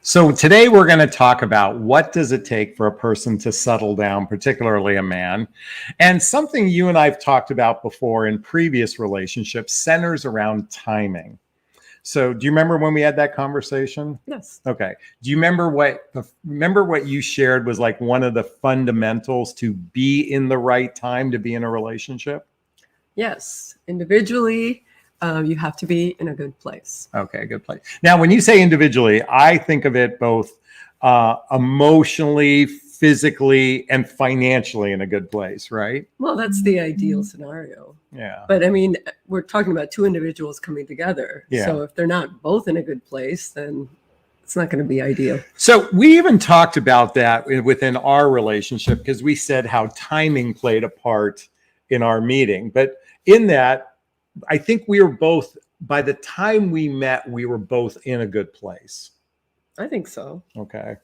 So today we're going to talk about what does it take for a person to settle down, particularly a man. And something you and I've talked about before in previous relationships centers around timing. So do you remember when we had that conversation? Yes. Okay. Do you remember what you shared was like one of the fundamentals to be in the right time to be in a relationship? Yes. Individually, you have to be in a good place. Okay, good place. Now, when you say individually, I think of it both emotionally, physically, and financially in a good place, right? Well, that's the ideal scenario. Yeah. But I mean, we're talking about two individuals coming together. Yeah. So if they're not both in a good place, then it's not going to be ideal. So we even talked about that within our relationship because we said how timing played a part in our meeting. But in that, I think we were both, by the time we met, we were both in a good place. I think so. Okay.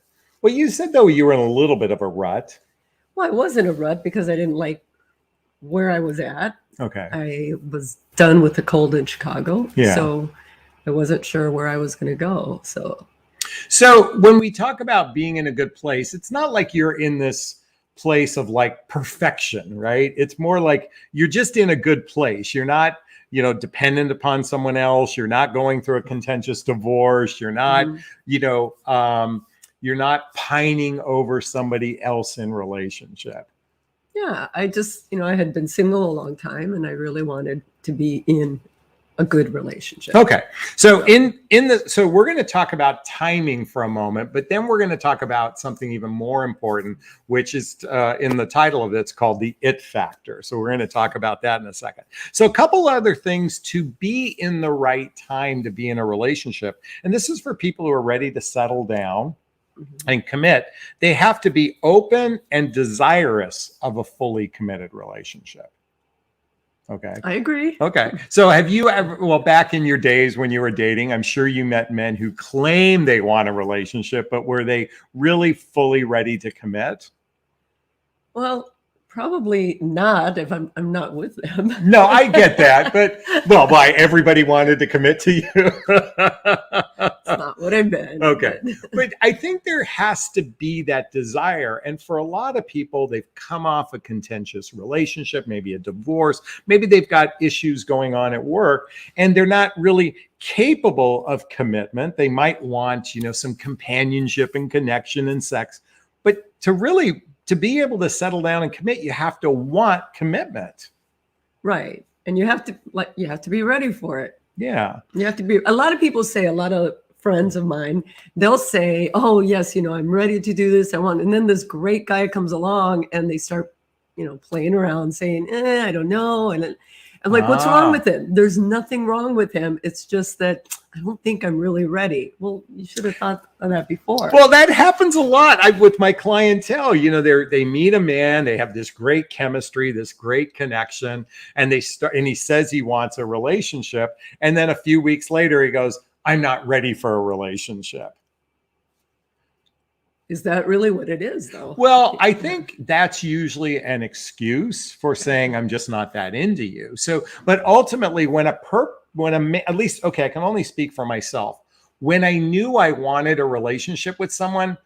Well, you said, though, you were in a little bit of a rut. Well, I was in a rut because I didn't like where I was at. Okay. I was done with the cold in Chicago. Yeah. So I wasn't sure where I was going to go. So when we talk about being in a good place, it's not like you're in this place of like perfection, right? It's more like you're just in a good place. You're not, dependent upon someone else. You're not going through a contentious divorce. You're not, you're not pining over somebody else in relationship. Yeah, I just, I had been single a long time and I really wanted to be in a good relationship. Okay. So so we're going to talk about timing for a moment, but then we're going to talk about something even more important, which is in the title of it, it's called the it factor. So we're going to talk about that in a second. So a couple other things to be in the right time to be in a relationship. And this is for people who are ready to settle down and commit. They have to be open and desirous of a fully committed relationship. Okay. I agree. Okay. So have you ever, back in your days when you were dating, I'm sure you met men who claim they want a relationship, but were they really fully ready to commit? Well, probably not if I'm not with them. No, I get that. But, why everybody wanted to commit to you? It's not what I meant. Okay. But I think there has to be that desire. And for a lot of people, they've come off a contentious relationship, maybe a divorce, maybe they've got issues going on at work, and they're not really capable of commitment. They might want, some companionship and connection and sex. But to be able to settle down and commit, you have to want commitment. Right. And you have to be ready for it. Yeah. You have to be. A lot of people say, a lot of friends of mine, they'll say, oh, yes, I'm ready to do this. I want. And then this great guy comes along and they start, playing around saying, I don't know. And I'm like, what's wrong with him? There's nothing wrong with him. It's just that I don't think I'm really ready. Well, you should have thought of that before. Well, that happens a lot with my clientele. They meet a man, they have this great chemistry, this great connection, and he says he wants a relationship. And then a few weeks later, he goes, I'm not ready for a relationship. Is that really what it is, though? Well, I think that's usually an excuse for saying I'm just not that into you. So, but ultimately, at least, okay, I can only speak for myself. When I knew I wanted a relationship with someone,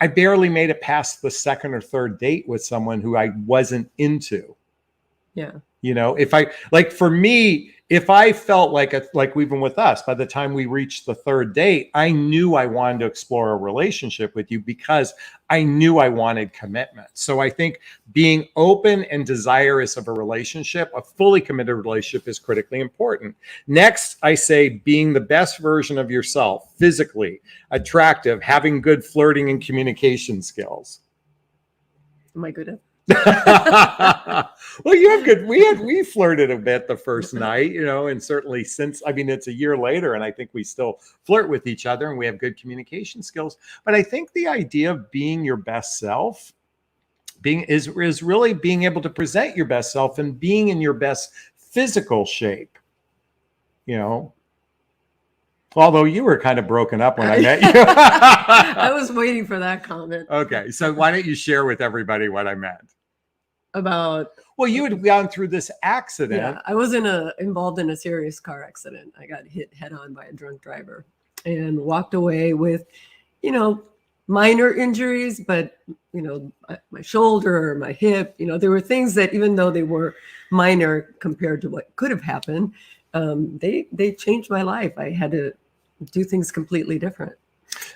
I barely made it past the second or third date with someone who I wasn't into. Yeah. If I felt like even with us, by the time we reached the third date, I knew I wanted to explore a relationship with you because I knew I wanted commitment. So I think being open and desirous of a relationship, a fully committed relationship, is critically important. Next, I say being the best version of yourself, physically attractive, having good flirting and communication skills. Am I good at? Well, you have good. We flirted a bit the first night, and certainly since, it's a year later, and I think we still flirt with each other, and we have good communication skills. But I think the idea of being your best self, is really being able to present your best self and being in your best physical shape. Although you were kind of broken up when I met you. I was waiting for that comment. Okay, so why don't you share with everybody what I meant? About? Well, you had gone through this accident. Yeah, I was involved in a serious car accident. I got hit head on by a drunk driver and walked away with, you know, minor injuries, but, you know, my shoulder or my hip, you know, there were things that even though they were minor compared to what could have happened, they changed my life. I had to do things completely different.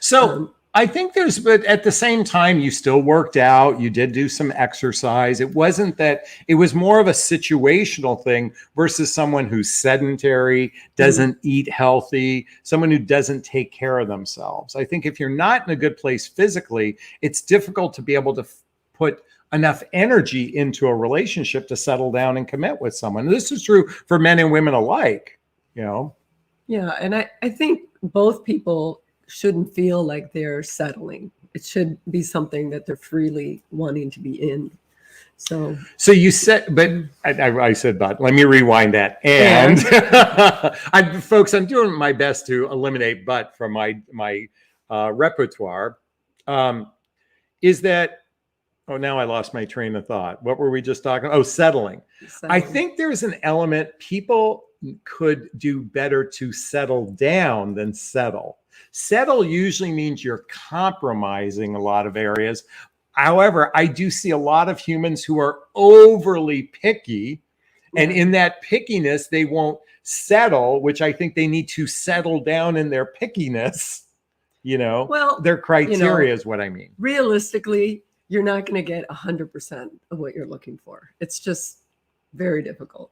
So I think but at the same time, you still worked out, you did do some exercise. It wasn't that, it was more of a situational thing versus someone who's sedentary, doesn't eat healthy, someone who doesn't take care of themselves. I think if you're not in a good place physically, it's difficult to be able to put enough energy into a relationship to settle down and commit with someone. This is true for men and women alike, you know? Yeah. And I think both people shouldn't feel like they're settling. It should be something that they're freely wanting to be in. So you said, but I said, but let me rewind that. And folks, I'm doing my best to eliminate but from my repertoire. Is that, oh, now I lost my train of thought. What were we just talking? Oh, settling. I think there's an element people could do better to settle down than settle. Settle usually means you're compromising a lot of areas. However, I do see a lot of humans who are overly picky, and in that pickiness, they won't settle, which I think they need to settle down in their pickiness. You know, well, their criteria is what I mean. Realistically, you're not going to get 100% of what you're looking for. It's just very difficult.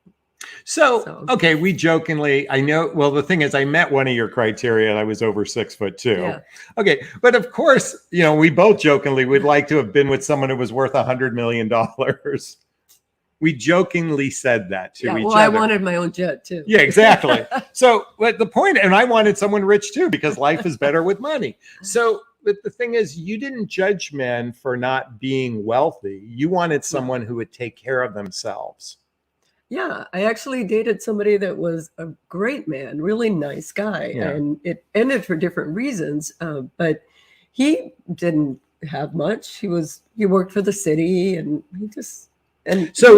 So, okay, we jokingly, I know, well, the thing is, I met one of your criteria and I was over 6'2". Yeah. Okay. But of course, you know, we both jokingly would like to have been with someone who was worth $100 million. We jokingly said that to each other. I wanted my own jet too. Yeah, exactly. So, but the point, and I wanted someone rich too, because life is better with money. So, but the thing is, you didn't judge men for not being wealthy. You wanted someone who would take care of themselves. Yeah, I actually dated somebody that was a great man, really nice guy, and it ended for different reasons. But he didn't have much. He worked for the city, and he was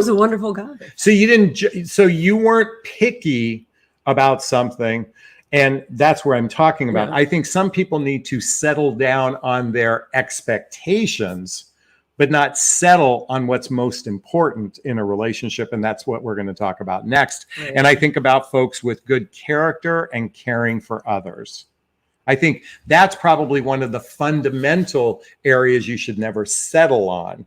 a wonderful guy. So you weren't picky about something, and that's where I'm talking about. I think some people need to settle down on their expectations, but not settle on what's most important in a relationship. And that's what we're going to talk about next. Right. And I think about folks with good character and caring for others. I think that's probably one of the fundamental areas you should never settle on.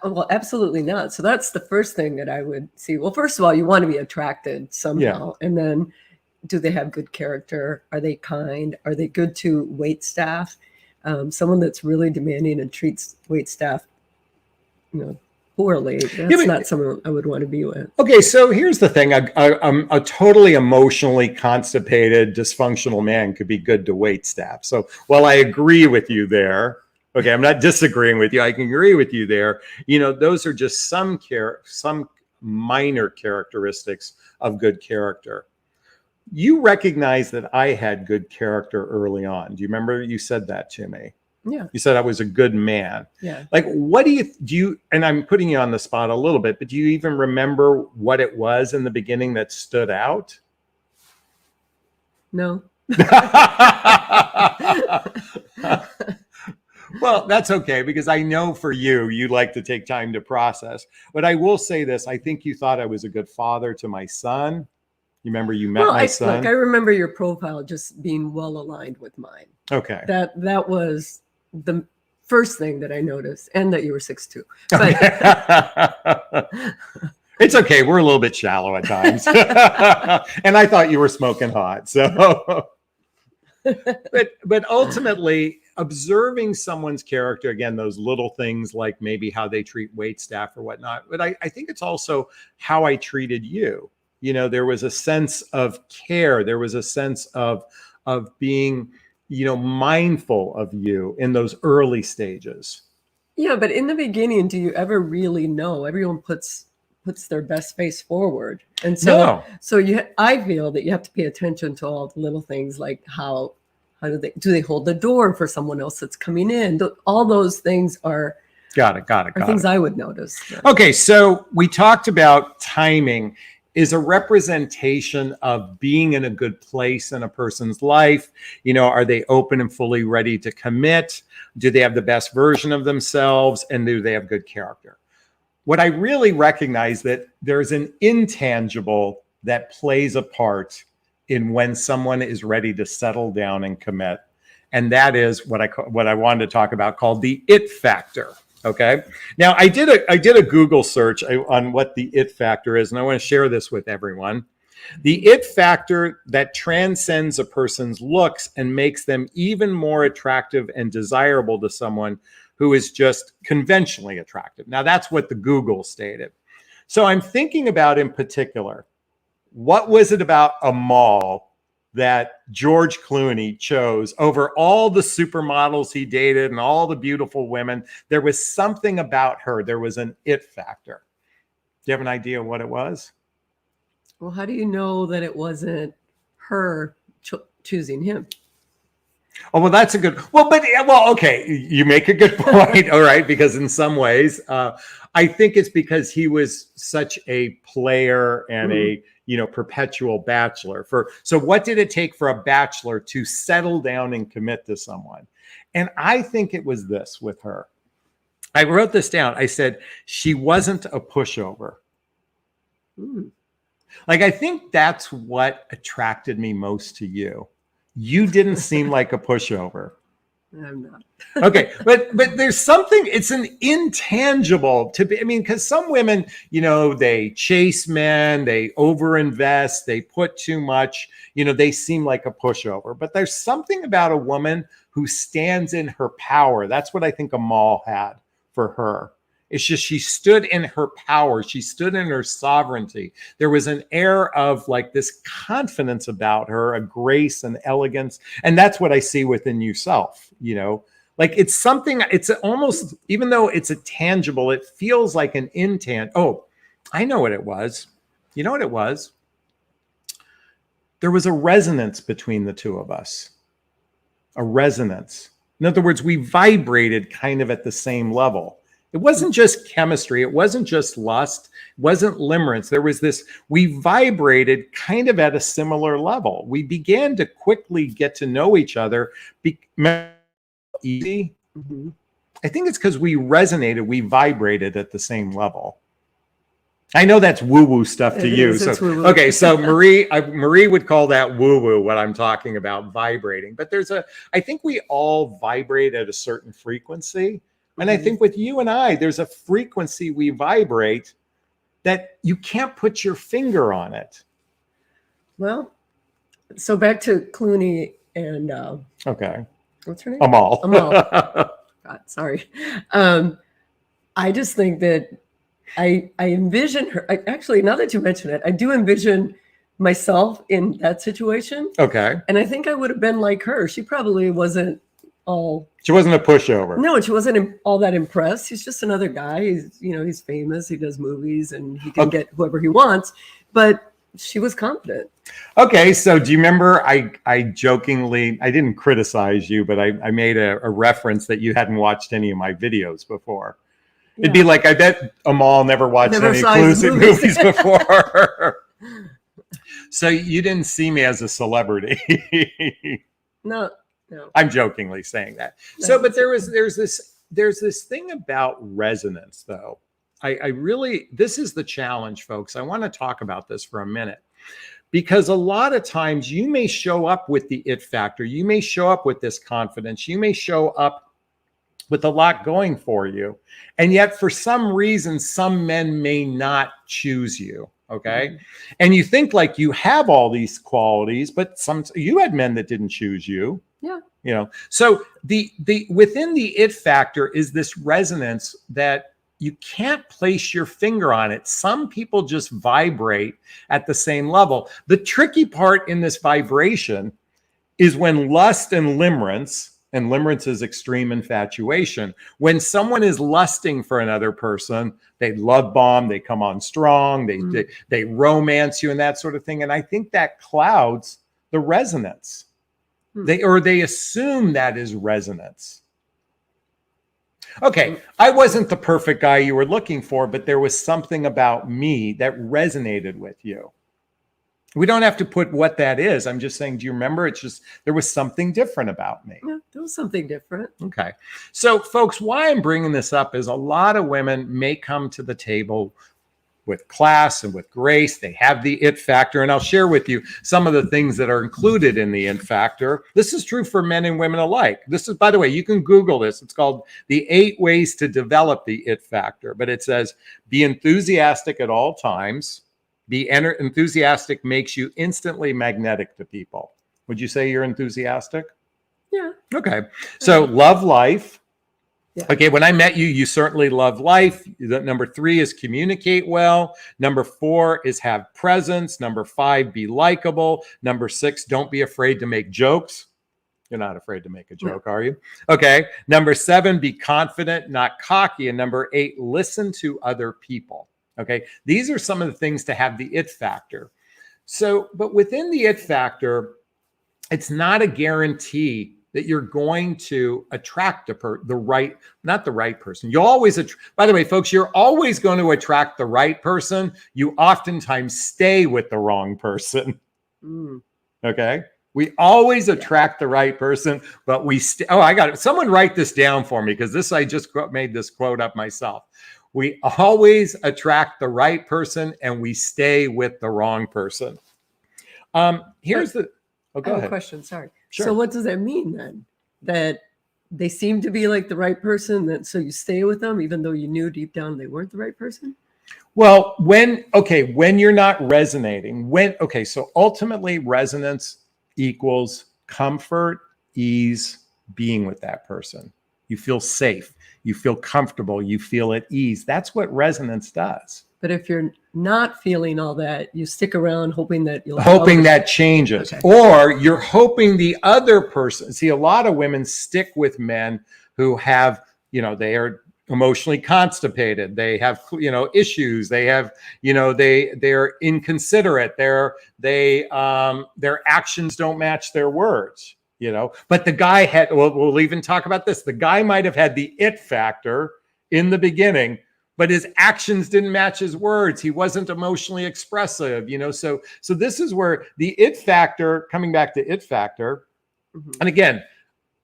Well, absolutely not. So that's the first thing that I would see. Well, first of all, you want to be attracted somehow. And then, do they have good character? Are they kind? Are they good to wait staff? Someone that's really demanding and treats wait staff, you know, poorly. That's not someone I would want to be with. Okay, so here's the thing: a totally emotionally constipated, dysfunctional man could be good to wait staff. So while I agree with you there, okay, I'm not disagreeing with you. I can agree with you there. You know, those are just some minor characteristics of good character. You recognize that I had good character early on. Do you remember you said that to me? Yeah. You said I was a good man. Yeah. Like, what do you, and I'm putting you on the spot a little bit, but do you even remember what it was in the beginning that stood out? No. Well, that's okay, because I know for you like to take time to process. But I will say this, I think you thought I was a good father to my son. You remember you met my son? I remember your profile just being well aligned with mine. Okay. That was the first thing that I noticed, and that you were 6'2". But it's okay. We're a little bit shallow at times. And I thought you were smoking hot. So but ultimately, observing someone's character, again, those little things like maybe how they treat wait staff or whatnot. But I think it's also how I treated you. You know, there was a sense of care. There was a sense of being, you know, mindful of you in those early stages. Yeah, but in the beginning, do you ever really know? Everyone puts their best face forward, and so I feel that you have to pay attention to all the little things, like how do they hold the door for someone else that's coming in? All those things are got it. Things I would notice. Okay, so we talked about timing. is a representation of being in a good place in a person's life. You know, are they open and fully ready to commit? Do they have the best version of themselves? And do they have good character? What I really recognize that there's an intangible that plays a part in when someone is ready to settle down and commit. And that is what I wanted to talk about, called the it factor. Okay. Now I did a Google search on what the it factor is, and I want to share this with everyone. The it factor that transcends a person's looks and makes them even more attractive and desirable to someone who is just conventionally attractive. Now that's what the Google stated. So I'm thinking about, in particular, what was it about Amal that George Clooney chose over all the supermodels he dated and all the beautiful women? There was something about her. There was an it factor. Do you have an idea what it was? Well, how do you know that it wasn't her choosing him? Oh, well, that's a good, okay. You make a good point. All right. Because in some ways, I think it's because he was such a player and a, perpetual bachelor. So what did it take for a bachelor to settle down and commit to someone? And I think it was this with her. I wrote this down. I said, she wasn't a pushover. Like, I think that's what attracted me most to you. You didn't seem like a pushover. I'm not. Okay, but there's something, it's an intangible to be, because some women, they chase men, they overinvest, they put too much, they seem like a pushover. But there's something about a woman who stands in her power. That's what I think Amal had for her. It's just, she stood in her power. She stood in her sovereignty. There was an air of like this confidence about her, a grace and elegance. And that's what I see within yourself, like it's something, it's almost, even though it's a tangible, it feels like an intangible. Oh, I know what it was. You know what it was? There was a resonance between the two of us, a resonance. In other words, we vibrated kind of at the same level. It wasn't just chemistry. It wasn't just lust. It wasn't limerence. There was this, we vibrated kind of at a similar level. We began to quickly get to know each other. Easy. Mm-hmm. I think it's because we resonated, we vibrated at the same level. I know that's woo-woo stuff to you. So okay, so Marie would call that woo-woo, what I'm talking about, vibrating. But I think we all vibrate at a certain frequency. And I think with you and I, there's a frequency we vibrate that you can't put your finger on it. Well, so back to Clooney and okay. What's her name? Amal. God, sorry. I just think that I envision her. Actually, now that you mention it, I do envision myself in that situation. Okay. And I think I would have been like her. She probably wasn't she wasn't a pushover. No, and she wasn't all that impressed. He's just another guy. He's famous. He does movies and he can get whoever he wants. But she was confident. Okay, so do you remember I jokingly, I didn't criticize you, but I made a reference that you hadn't watched any of my videos before. Yeah. It'd be like, I bet Amal never watched any Clusic movies before. So you didn't see me as a celebrity. No. I'm jokingly saying that. So, but there's this thing about resonance, though. I really, this is the challenge, folks. I want to talk about this for a minute, because a lot of times you may show up with the it factor. You may show up with this confidence. You may show up with a lot going for you. And yet for some reason, some men may not choose you. Okay. Mm-hmm. And you think like you have all these qualities, but you had men that didn't choose you. Yeah. So the within the it factor is this resonance that you can't place your finger on it. Some people just vibrate at the same level. The tricky part in this vibration is when lust and limerence is extreme infatuation. When someone is lusting for another person, they love bomb, they come on strong, they romance you and that sort of thing. And I think that clouds the resonance. They assume that is resonance. Okay, I wasn't the perfect guy you were looking for, but there was something about me that resonated with you. We don't have to put what that is. I'm just saying, do you remember? It's just there was something different about me. Yeah, there was something different. Okay. So, folks, why I'm bringing this up is a lot of women may come to the table with class and with grace. They have the it factor. And I'll share with you some of the things that are included in the it factor. This is true for men and women alike. This is, by the way, you can Google this. It's called the 8 ways to develop the it factor. But it says, be enthusiastic at all times. Be enthusiastic makes you instantly magnetic to people. Would you say you're enthusiastic? Yeah. Okay. So love life. Yeah. Okay, when I met you, you certainly love life. Number 3 is communicate well. Number 4 is have presence. Number 5, be likable. Number 6, don't be afraid to make jokes. You're not afraid to make a joke, are you? Okay. Number 7, be confident, not cocky. And number 8, listen to other people. Okay. These are some of the things to have the it factor. So, but within the it factor, it's not a guarantee that you're going to attract not the right person. You always, by the way, folks, you're always going to attract the right person. You oftentimes stay with the wrong person. Okay. We always attract the right person, but I got it. Someone write this down for me, because I just made this quote up myself. We always attract the right person and we stay with the wrong person. Here's the, go ahead. A question. Sorry. Sure. So what does that mean then? That they seem to be like the right person, so you stay with them even though you knew deep down they weren't the right person? Well, when you're not resonating, so ultimately resonance equals comfort, ease, being with that person. You feel safe, you feel comfortable, you feel at ease. That's what resonance does. But if you're not feeling all that, you stick around hoping that that changes. Okay. Or you're hoping the other person. See, a lot of women stick with men who have, they are emotionally constipated. They have, issues. They have, they're inconsiderate. Their actions don't match their words. But the guy we'll even talk about this. The guy might have had the it factor in the beginning, but his actions didn't match his words. He wasn't emotionally expressive, so this is where the it factor, coming back to it factor, and again,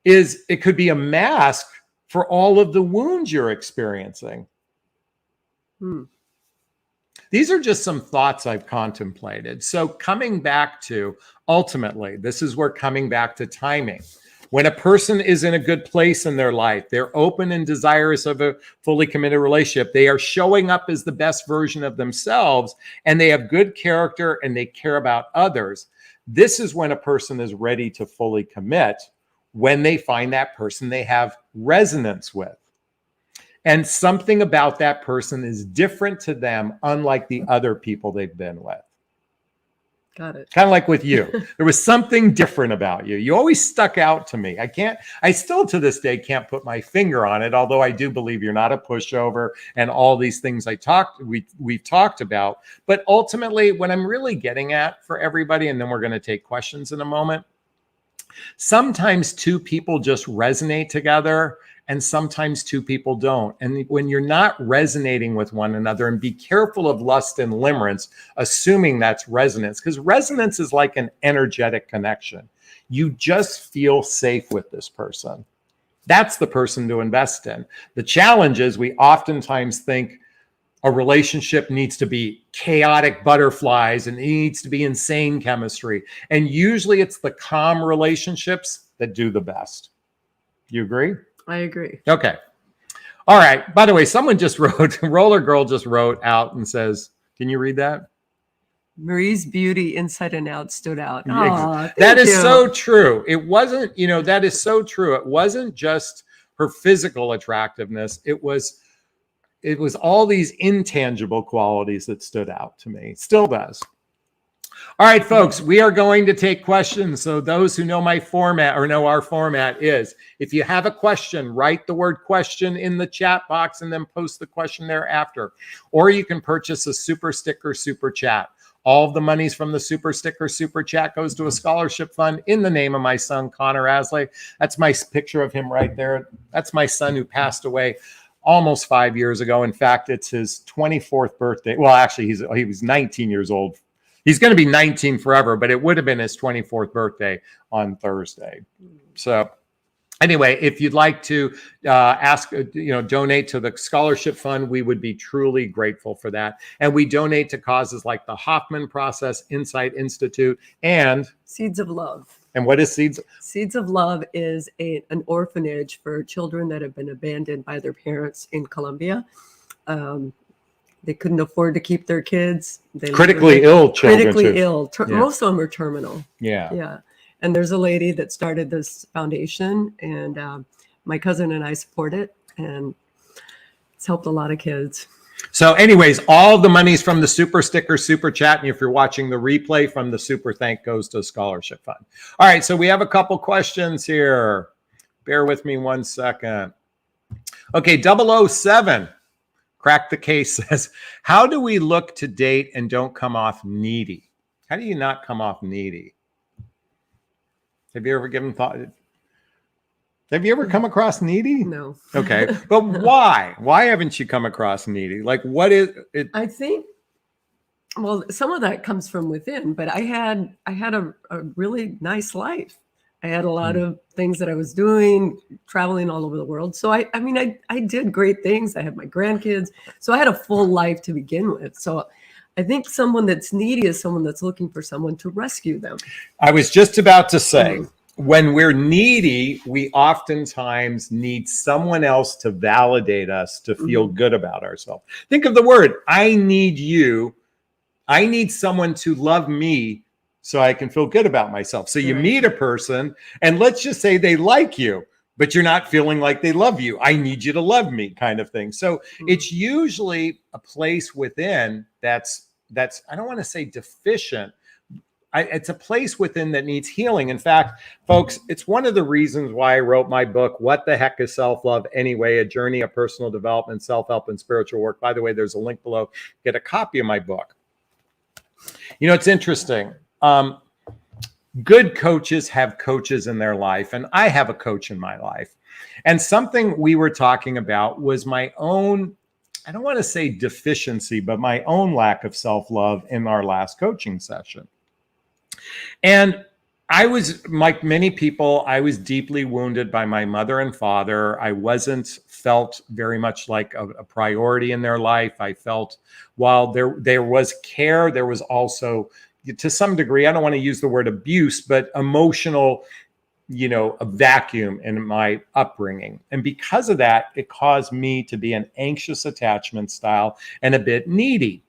it could be a mask for all of the wounds you're experiencing. These are just some thoughts I've contemplated. So coming back to, ultimately, this is where coming back to timing. When a person is in a good place in their life, they're open and desirous of a fully committed relationship. They are showing up as the best version of themselves, and they have good character and they care about others. This is when a person is ready to fully commit, when they find that person they have resonance with. And something about that person is different to them, unlike the other people they've been with. Got it. Kind of like with you. There was something different about you. You always stuck out to me. I still to this day can't put my finger on it, although I do believe you're not a pushover and all these things we've talked about. But ultimately, what I'm really getting at for everybody, and then we're going to take questions in a moment, sometimes 2 people just resonate together, and sometimes 2 people don't. And when you're not resonating with one another, and be careful of lust and limerence, assuming that's resonance, because resonance is like an energetic connection. You just feel safe with this person. That's the person to invest in. The challenge is we oftentimes think a relationship needs to be chaotic butterflies and it needs to be insane chemistry. And usually it's the calm relationships that do the best. You agree? I agree. Okay. All right. By the way, someone just wrote, Roller Girl just wrote out and says, can you read that? Marie's beauty inside and out stood out. That is so true. It wasn't, that is so true. It wasn't just her physical attractiveness. It was all these intangible qualities that stood out to me. Still does. All right, folks, we are going to take questions. So those who know my format or know our format is, if you have a question, write the word question in the chat box and then post the question thereafter. Or you can purchase a super sticker, super chat. All of the monies from the super sticker, super chat goes to a scholarship fund in the name of my son, Connor Asley. That's my picture of him right there. That's my son who passed away almost 5 years ago. In fact, it's his 24th birthday. Well, actually, he was 19 years old. He's going to be 19 forever, but it would have been his 24th birthday on Thursday. So anyway, if you'd like to donate to the scholarship fund, we would be truly grateful for that. And we donate to causes like the Hoffman Process, Insight Institute, and Seeds of Love. And what is Seeds? Seeds of Love is an orphanage for children that have been abandoned by their parents in Colombia. They couldn't afford to keep their kids. Critically ill children. Critically ill. Most of them are terminal. Yeah. Yeah. And there's a lady that started this foundation, and my cousin and I support it, and it's helped a lot of kids. So anyways, all the monies from the super sticker, super chat, and if you're watching the replay from the super thank goes to a scholarship fund. All right, so we have a couple questions here. Bear with me 1 second. Okay, 007, Crack the Case says, how do we look to date and don't come off needy? How do you not come off needy? Have you ever given thought? Have you ever come across needy? No. Okay. But why? Why haven't you come across needy? Like, what is it? I think, well, some of that comes from within, but I had a really nice life. I had a lot of things that I was doing, traveling all over the world. So I mean, I did great things. I had my grandkids. So I had a full life to begin with. So I think someone that's needy is someone that's looking for someone to rescue them. I was just about to say, when we're needy, we oftentimes need someone else to validate us to feel good about ourselves. Think of the word, I need you. I need someone to love me so I can feel good about myself. So you meet a person and let's just say they like you, but you're not feeling like they love you. I need you to love me kind of thing. So it's usually a place within that's I don't want to say deficient. It's a place within that needs healing. In fact, folks, it's one of the reasons why I wrote my book, What the Heck is Self-Love Anyway? A Journey of Personal Development, Self-Help, and Spiritual Work. By the way, there's a link below. Get a copy of my book. You know, it's interesting. Good coaches have coaches in their life, and I have a coach in my life. And something we were talking about was my own, I don't want to say deficiency, but my own lack of self-love in our last coaching session. And I was, like many people, I was deeply wounded by my mother and father. I wasn't felt very much like a priority in their life. I felt while there was care, there was also, to some degree, I don't want to use the word abuse, but emotional, a vacuum in my upbringing. And because of that, it caused me to be an anxious attachment style and a bit needy.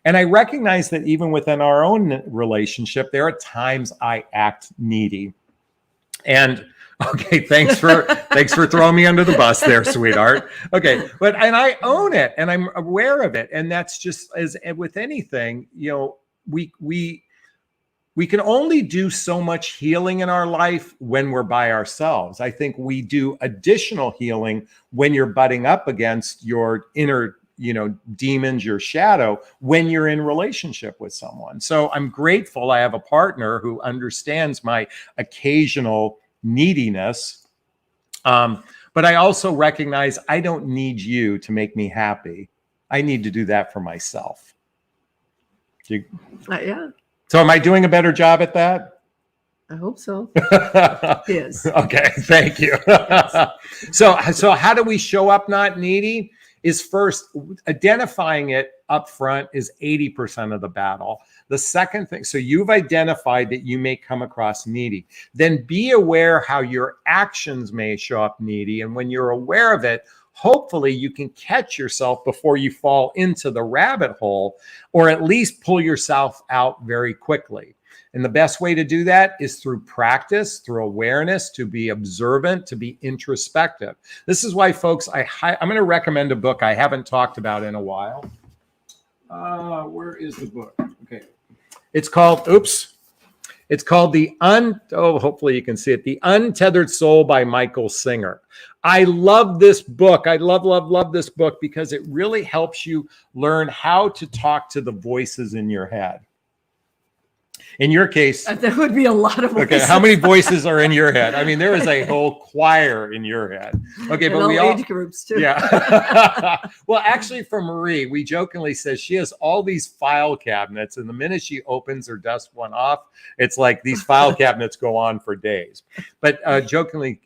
And I recognize that even within our own relationship, there are times I act needy. And okay, thanks for throwing me under the bus there, sweetheart. Okay, and I own it and I'm aware of it. And that's just as with anything, we can only do so much healing in our life when we're by ourselves. I think we do additional healing when you're butting up against your inner demons, your shadow, when you're in relationship with someone. So I'm grateful I have a partner who understands my occasional neediness. But I also recognize I don't need you to make me happy. I need to do that for myself. Yeah. So am I doing a better job at that? I hope so. Yes. Okay, thank you. So how do we show up not needy? Is first, identifying it up front is 80% of the battle. The second thing, so you've identified that you may come across needy. Then be aware how your actions may show up needy. And when you're aware of it, hopefully you can catch yourself before you fall into the rabbit hole, or at least pull yourself out very quickly. And the best way to do that is through practice, through awareness, to be observant, to be introspective. This is why, folks, I'm going to recommend a book I haven't talked about in a while. Where is the book? Okay. It's called, hopefully you can see it, The Untethered Soul by Michael Singer. I love this book. I love this book because it really helps you learn how to talk to the voices in your head. In your case, That would be a lot of voices. okay, how many voices are in your head? I mean, there is a whole choir in your head. Okay, And but all we all age groups too. yeah. Well, actually, for Marie, we jokingly says she has all these file cabinets, and the minute she opens or dusts one off, it's like these file cabinets go on for days. But jokingly,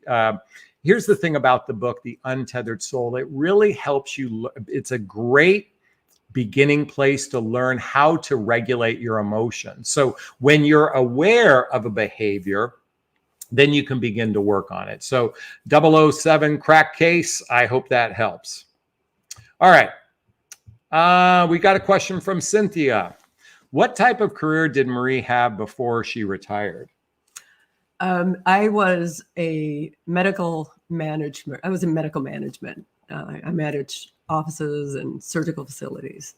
here's the thing about the book, The Untethered Soul. It really helps you. It's a great beginning place to learn how to regulate your emotions. So when you're aware of a behavior, then you can begin to work on it. So 007 crack case, I hope that helps. All right. We got a question from Cynthia. What type of career did Marie have before she retired? I was a medical management. I was in medical management. I managed offices and surgical facilities.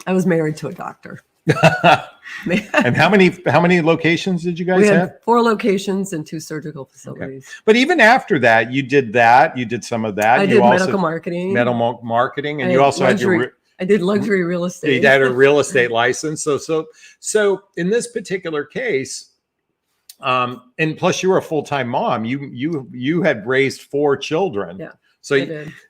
I was married to a doctor. And how many locations did you guys We have? had 4 locations and 2 surgical facilities. Okay. But even after that, you did some of that. I did medical marketing. Medical marketing, and you also luxury, had your. I did luxury real estate. You had a real estate license. So in this particular case, and plus you were a full-time mom. You had raised 4 children. Yeah.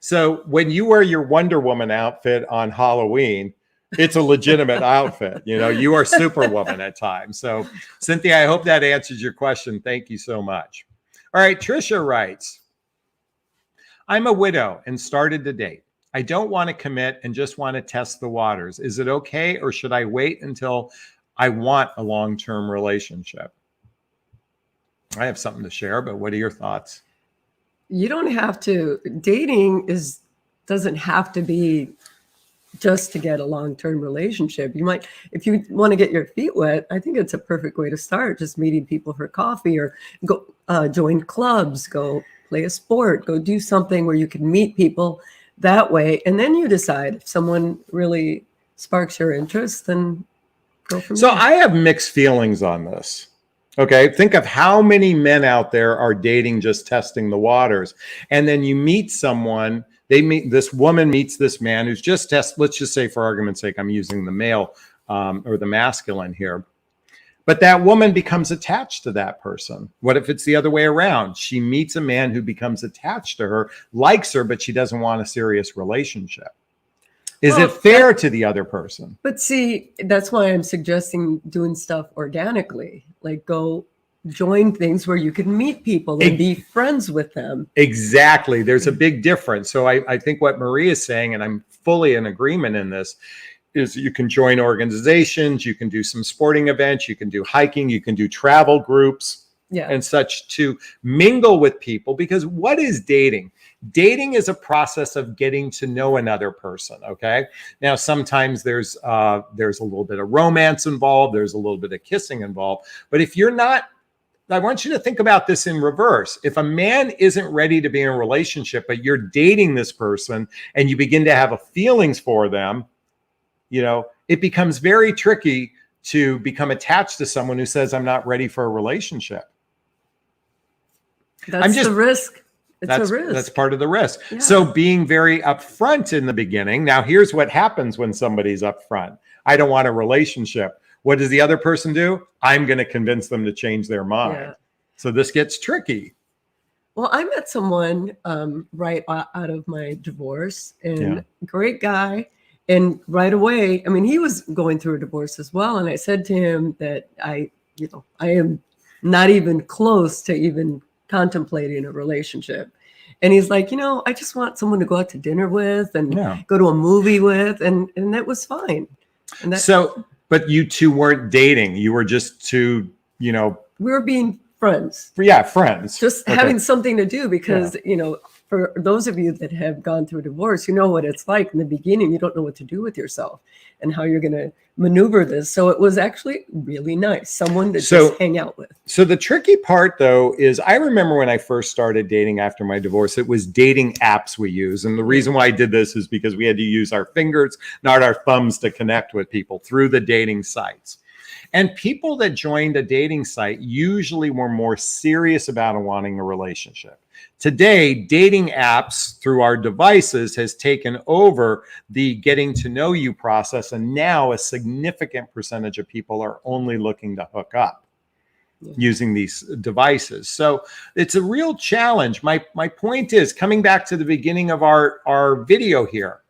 So when you wear your Wonder Woman outfit on Halloween, it's a legitimate outfit. You know, you are Superwoman at times. So Cynthia, I hope that answers your question. Thank you so much. All right. Trisha writes, I'm a widow and started to date. I don't want to commit and just want to test the waters. Is it okay, or should I wait until I want a long-term relationship? I have something to share, but what are your thoughts? You don't have to. Dating doesn't have to be just to get a long-term relationship. You might, if you want to get your feet wet, I think it's a perfect way to start. Just meeting people for coffee, or go join clubs, go play a sport, go do something where you can meet people that way. And then you decide if someone really sparks your interest, then go from there. So I have mixed feelings on this. Okay. Think of how many men out there are dating, just testing the waters. And then you meet someone, this woman meets this man who's just let's just say, for argument's sake, I'm using the male or the masculine here. But that woman becomes attached to that person. What if it's the other way around? She meets a man who becomes attached to her, likes her, but she doesn't want a serious relationship. Is it fair to the other person? But see, that's why I'm suggesting doing stuff organically, like go join things where you can meet people and be friends with them. Exactly. There's a big difference. So I think what Marie is saying, and I'm fully in agreement in this, is you can join organizations, you can do some sporting events, you can do hiking, you can do travel groups and such to mingle with people. Because what is dating? Dating is a process of getting to know another person. Okay. Now, sometimes there's a little bit of romance involved. There's a little bit of kissing involved. But if you're not, I want you to think about this in reverse. If a man isn't ready to be in a relationship, but you're dating this person and you begin to have a feelings for them, you know, it becomes very tricky to become attached to someone who says, I'm not ready for a relationship. That's the risk. It's a risk. That's part of the risk. Yeah. So being very upfront in the beginning. Now, here's what happens when somebody's upfront. I don't want a relationship. What does the other person do? I'm going to convince them to change their mind. Yeah. So this gets tricky. Well, I met someone right out of my divorce, and great guy. And right away, I mean, he was going through a divorce as well. And I said to him that I am not even close to even contemplating a relationship. And he's like, I just want someone to go out to dinner with and go to a movie with. And that was fine. And but you two weren't dating. You were just two, we were being friends. Yeah, friends. Just having something to do because, for those of you that have gone through a divorce, you know what it's like in the beginning. You don't know what to do with yourself and how you're going to maneuver this. So it was actually really nice. Someone to just hang out with. So the tricky part, though, is I remember when I first started dating after my divorce, it was dating apps we use. And the reason why I did this is because we had to use our fingers, not our thumbs, to connect with people through the dating sites. And people that joined a dating site usually were more serious about wanting a relationship. Today, dating apps through our devices has taken over the getting to know you process. And now a significant percentage of people are only looking to hook up using these devices. So it's a real challenge. My point is, coming back to the beginning of our video here,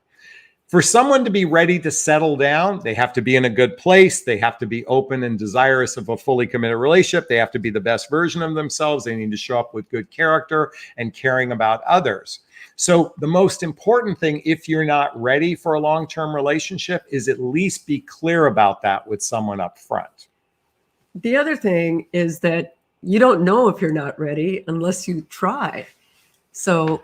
for someone to be ready to settle down, they have to be in a good place. They have to be open and desirous of a fully committed relationship. They have to be the best version of themselves. They need to show up with good character and caring about others. So the most important thing, if you're not ready for a long-term relationship, is at least be clear about that with someone up front. The other thing is that you don't know if you're not ready unless you try. So,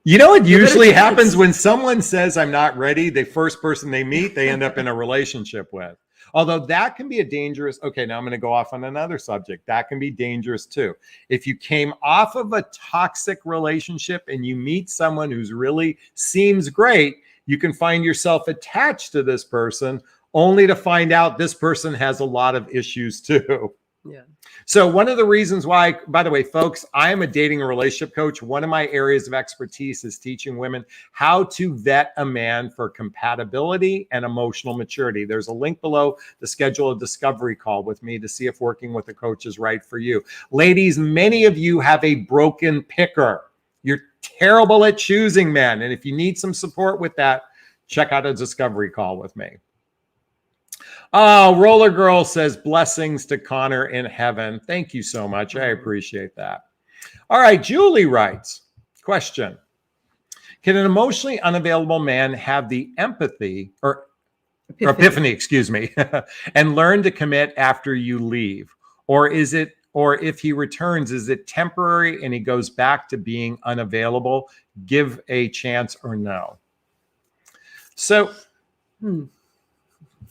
you know, it usually happens when someone says, I'm not ready, the first person they meet, they end up in a relationship with. Although that can be a dangerous, okay, now I'm going to go off on another subject. That can be dangerous too. If you came off of a toxic relationship and you meet someone who's really seems great, you can find yourself attached to this person only to find out this person has a lot of issues too. Yeah. So one of the reasons why, by the way, folks, I am a dating and relationship coach. One of my areas of expertise is teaching women how to vet a man for compatibility and emotional maturity. There's a link below to schedule a discovery call with me to see if working with a coach is right for you. Ladies, many of you have a broken picker. You're terrible at choosing men. And if you need some support with that, check out a discovery call with me. Oh, Roller Girl says, blessings to Connor in heaven. Thank you so much. I appreciate that. All right, Julie writes, question. Can an emotionally unavailable man have the empathy or epiphany, excuse me, and learn to commit after you leave? Or is it, or if he returns, is it temporary and he goes back to being unavailable? Give a chance or no? So,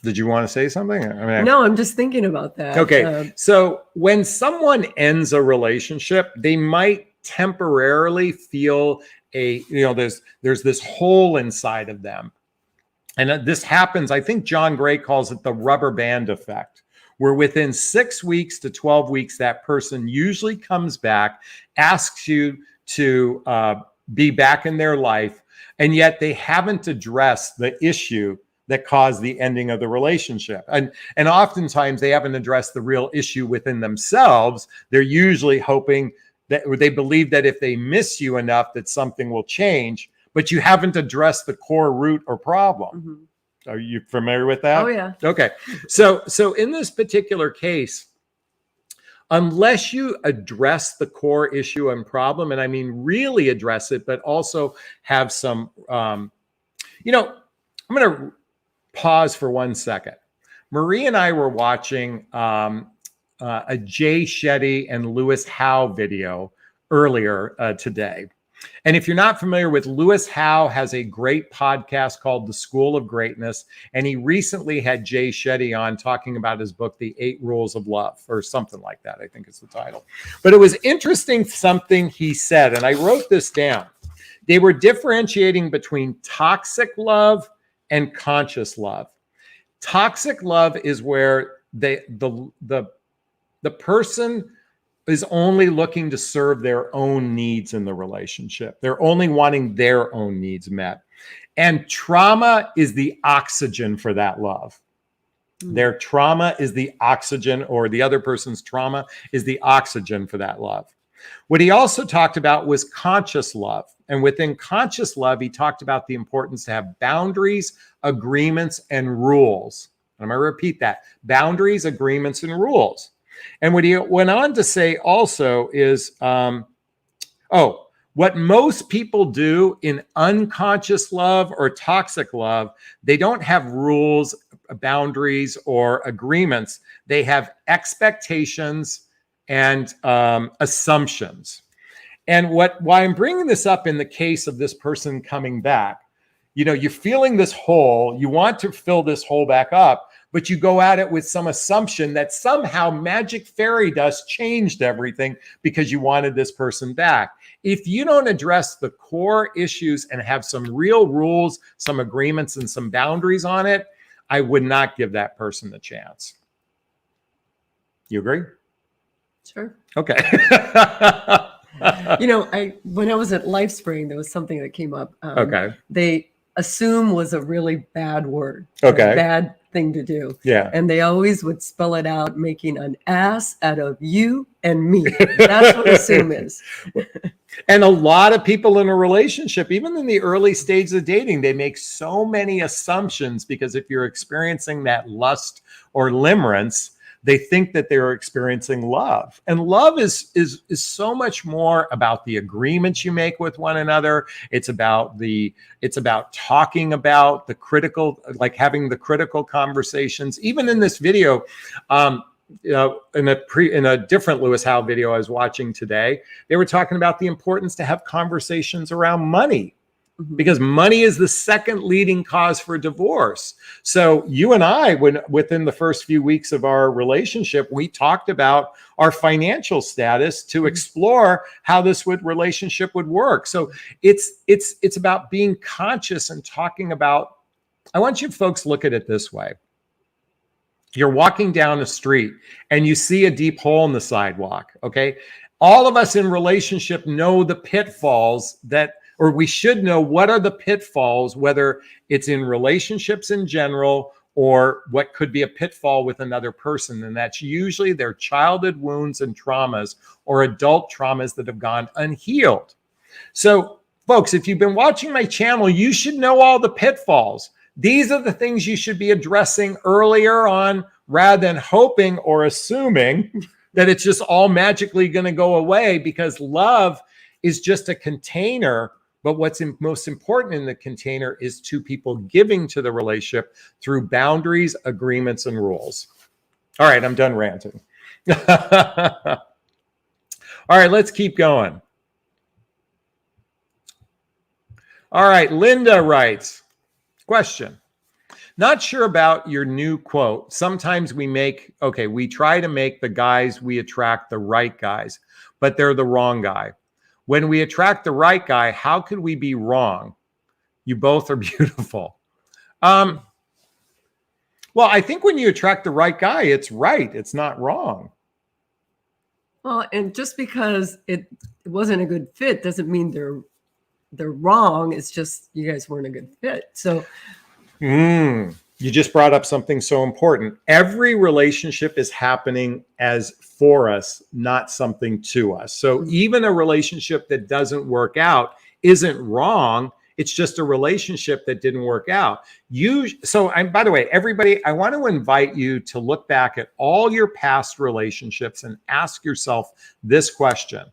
did you want to say something? I mean, no, I'm just thinking about that. Okay. So when someone ends a relationship, they might temporarily feel there's this hole inside of them. And this happens, I think John Gray calls it the rubber band effect, where within 6 weeks to 12 weeks, that person usually comes back, asks you to be back in their life, and yet they haven't addressed the issue that caused the ending of the relationship. And oftentimes they haven't addressed the real issue within themselves. They're usually hoping that they believe that if they miss you enough that something will change, but you haven't addressed the core root or problem. Are you familiar with that? Oh, yeah. Okay. So in this particular case, unless you address the core issue and problem, and I mean really address it, but also have some, I'm going to pause for 1 second. Marie and I were watching a Jay Shetty and Lewis Howe video earlier today. And if you're not familiar with Lewis Howe, has a great podcast called The School of Greatness. And he recently had Jay Shetty on talking about his book, The 8 Rules of Love, or something like that, I think is the title. But it was interesting something he said, and I wrote this down. They were differentiating between toxic love and conscious love. Toxic love is where the person is only looking to serve their own needs in the relationship. They're only wanting their own needs met. And trauma is the oxygen for that love. Their trauma is the oxygen, or the other person's trauma is the oxygen for that love. What he also talked about was conscious love. And within conscious love, he talked about the importance to have boundaries, agreements, and rules. I'm going to repeat that. Boundaries, agreements, and rules. And what he went on to say also is, what most people do in unconscious love or toxic love, they don't have rules, boundaries, or agreements. They have expectations and assumptions. And why I'm bringing this up in the case of this person coming back, you're feeling this hole, you want to fill this hole back up, but you go at it with some assumption that somehow magic fairy dust changed everything because you wanted this person back. If you don't address the core issues and have some real rules, some agreements, and some boundaries on it, I would not give that person a chance. You agree? Sure. Okay. When I was at LifeSpring, there was something that came up. Okay. They assume was a really bad word, Okay. a bad thing to do. Yeah. And they always would spell it out, making an ass out of you and me. That's what assume is. And a lot of people in a relationship, even in the early stages of dating, they make so many assumptions because if you're experiencing that lust or limerence, they think that they're experiencing love. And love is so much more about the agreements you make with one another. It's about talking about the critical, like having the critical conversations. Even in this video, in a different Lewis Howe video I was watching today, they were talking about the importance to have conversations around money. Because money is the second leading cause for divorce. So you and I, within the first few weeks of our relationship, we talked about our financial status to explore how this relationship would work. So it's about being conscious and talking about. I want you folks to look at it this way. You're walking down a street and you see a deep hole in the sidewalk. Okay, all of us in relationship know the pitfalls or we should know what are the pitfalls, whether it's in relationships in general or what could be a pitfall with another person. And that's usually their childhood wounds and traumas or adult traumas that have gone unhealed. So, folks, if you've been watching my channel, you should know all the pitfalls. These are the things you should be addressing earlier on rather than hoping or assuming that it's just all magically going to go away, because love is just a container. But what's most important in the container is two people giving to the relationship through boundaries, agreements, and rules. All right, I'm done ranting. All right, let's keep going. All right, Linda writes, question. Not sure about your new quote. Sometimes we try to make the guys we attract the right guys, but they're the wrong guy. When we attract the right guy, how could we be wrong? You both are beautiful. Well, I think when you attract the right guy, it's right. It's not wrong. Well, and just because it wasn't a good fit doesn't mean they're wrong. It's just you guys weren't a good fit. So you just brought up something so important. Every relationship is happening as for us, not something to us. So even a relationship that doesn't work out isn't wrong. It's just a relationship that didn't work out. By the way, everybody, I want to invite you to look back at all your past relationships and ask yourself this question.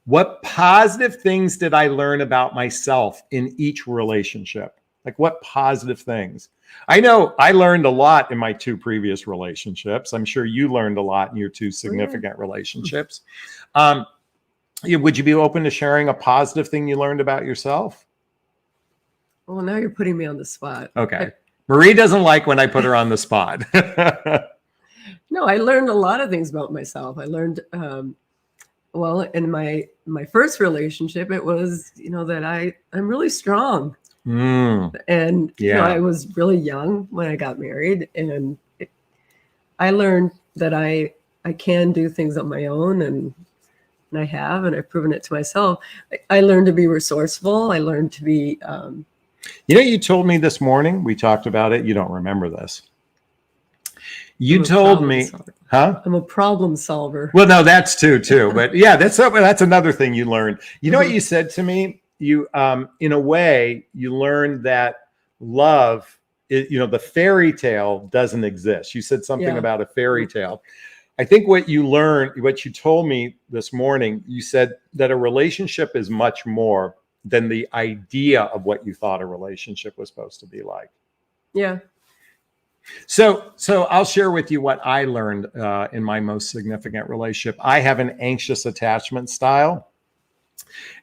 What positive things did I learn about myself in each relationship? Like, what positive things? I know I learned a lot in my two previous relationships. I'm sure you learned a lot in your two significant relationships. Would you be open to sharing a positive thing you learned about yourself? Well, now you're putting me on the spot. Okay. Marie doesn't like when I put her on the spot. No, I learned a lot of things about myself. I learned, well, in my first relationship, it was, that I'm really strong. And I was really young when I got married, and I learned that I can do things on my own, and I have, and I've proven it to myself. I learned to be resourceful. I learned to be. You told me this morning, we talked about it. You don't remember this. You told me, huh? I'm a problem solver. Well, no, that's too. But yeah, that's another thing you learned. You know what you said to me? You, in a way, you learned that love, the fairy tale doesn't exist. You said something about a fairy tale. I think what you told me this morning, you said that a relationship is much more than the idea of what you thought a relationship was supposed to be like. Yeah. So I'll share with you what I learned in my most significant relationship. I have an anxious attachment style.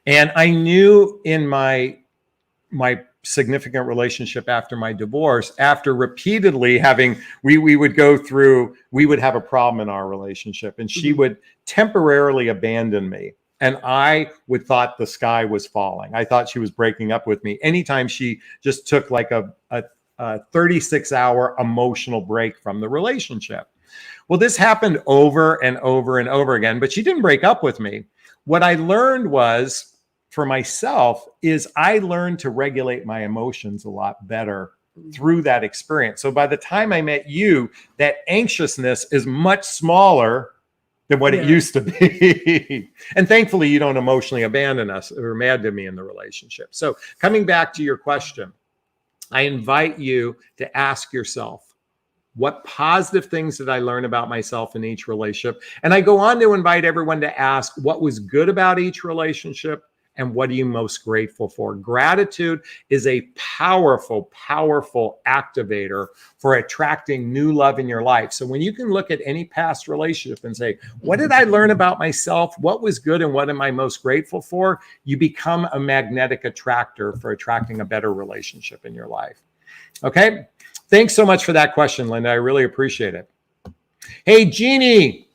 And I knew in my significant relationship after my divorce, after repeatedly we would have a problem in our relationship, and she would temporarily abandon me. And I would thought the sky was falling. I thought she was breaking up with me anytime she just took like a 36-hour emotional break from the relationship. Well, this happened over and over and over again, but she didn't break up with me. What I learned was for myself is I learned to regulate my emotions a lot better through that experience. So by the time I met you, that anxiousness is much smaller than what it used to be. And thankfully, you don't emotionally abandon us or abandon me in the relationship. So coming back to your question, I invite you to ask yourself, what positive things did I learn about myself in each relationship? And I go on to invite everyone to ask what was good about each relationship and what are you most grateful for? Gratitude is a powerful, powerful activator for attracting new love in your life. So when you can look at any past relationship and say, what did I learn about myself? What was good and what am I most grateful for? You become a magnetic attractor for attracting a better relationship in your life. Okay? Thanks so much for that question, Linda. I really appreciate it. Hey, Jeannie.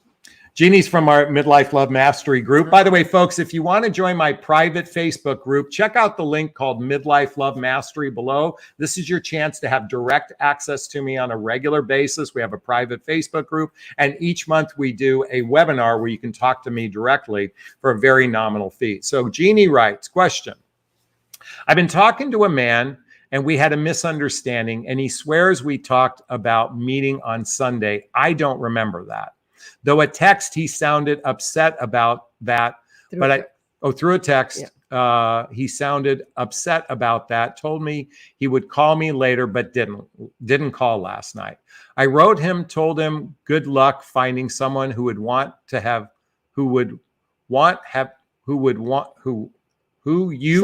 Jeannie's from our Midlife Love Mastery group. By the way, folks, if you want to join my private Facebook group, check out the link called Midlife Love Mastery below. This is your chance to have direct access to me on a regular basis. We have a private Facebook group, and each month we do a webinar where you can talk to me directly for a very nominal fee. So Jeannie writes, question, I've been talking to a man and we had a misunderstanding and he swears we talked about meeting on Sunday. I don't remember that. Though a text, he sounded upset about that. Through a text, he sounded upset about that. Told me he would call me later, but didn't call last night. I wrote him, told him good luck finding someone who would want to have, who you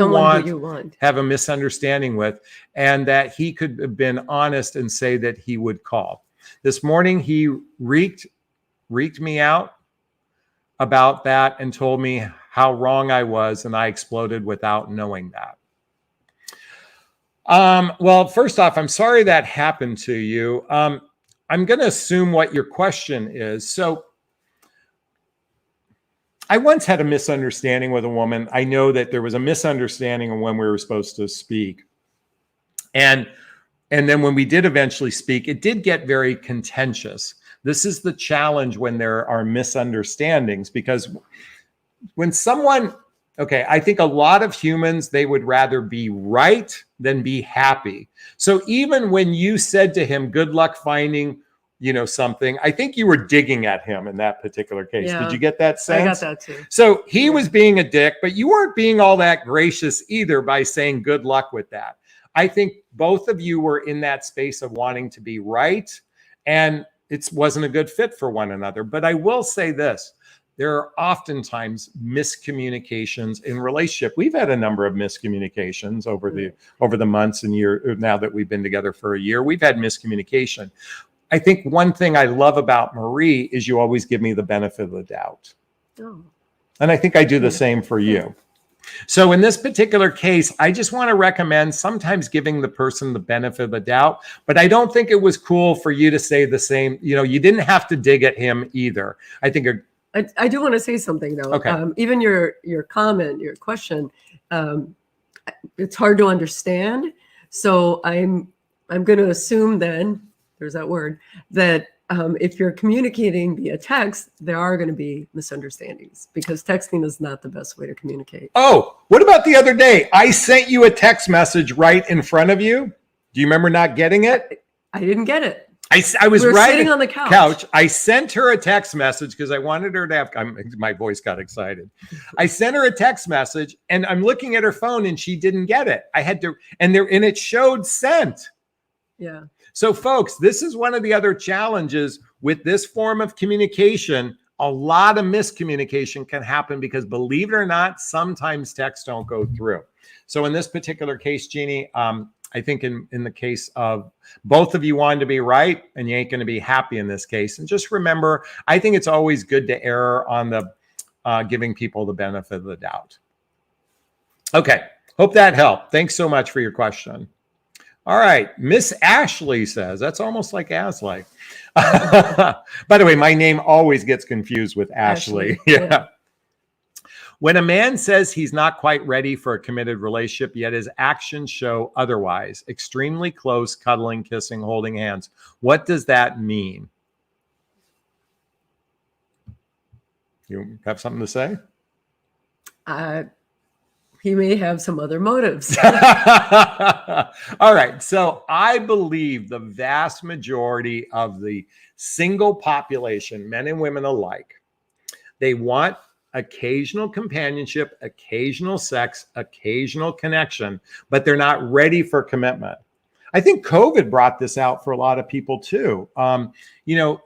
have a misunderstanding with, and that he could have been honest and say that he would call. This morning he reeked me out about that and told me how wrong I was, and I exploded without knowing that. Well, first off, I'm sorry that happened to you. I'm going to assume what your question is. So I once had a misunderstanding with a woman. I know that there was a misunderstanding of when we were supposed to speak. And then when we did eventually speak, it did get very contentious. This is the challenge when there are misunderstandings, because when someone, I think a lot of humans, they would rather be right than be happy. So even when you said to him, good luck finding, something, I think you were digging at him in that particular case. Yeah. Did you get that sense? I got that too. So he was being a dick, but you weren't being all that gracious either by saying good luck with that. I think both of you were in that space of wanting to be right, and it wasn't a good fit for one another. But I will say this, there are oftentimes miscommunications in relationship. We've had a number of miscommunications over the months and year now that we've been together for a year. We've had miscommunication. I think one thing I love about Marie is you always give me the benefit of the doubt. Oh. And I think I do the same for you. So in this particular case, I just want to recommend sometimes giving the person the benefit of the doubt, but I don't think it was cool for you to say the same. You didn't have to dig at him either. I think I do want to say something though. Okay. Even your comment, your question, it's hard to understand. So I'm going to assume then, there's that word, that if you're communicating via text, there are going to be misunderstandings because texting is not the best way to communicate. Oh, what about the other day? I sent you a text message right in front of you. Do you remember not getting it? I didn't get it. I was right sitting on the couch. I sent her a text message because I wanted her to have, my voice got excited. I sent her a text message and I'm looking at her phone and she didn't get it. I had to, and it showed sent. Yeah. So folks, this is one of the other challenges with this form of communication. A lot of miscommunication can happen because, believe it or not, sometimes texts don't go through. So in this particular case, Jeannie, I think in the case of both of you wanting to be right, and you ain't going to be happy in this case. And just remember, I think it's always good to err on the giving people the benefit of the doubt. Okay, hope that helped. Thanks so much for your question. All right, Miss Ashley says, that's almost like Asley. By the way, my name always gets confused with Ashley. Yeah. When a man says he's not quite ready for a committed relationship, yet his actions show otherwise, extremely close, cuddling, kissing, holding hands, what does that mean? You have something to say? He may have some other motives. All right. So I believe the vast majority of the single population, men and women alike, they want occasional companionship, occasional sex, occasional connection, but they're not ready for commitment. I think COVID brought this out for a lot of people too. A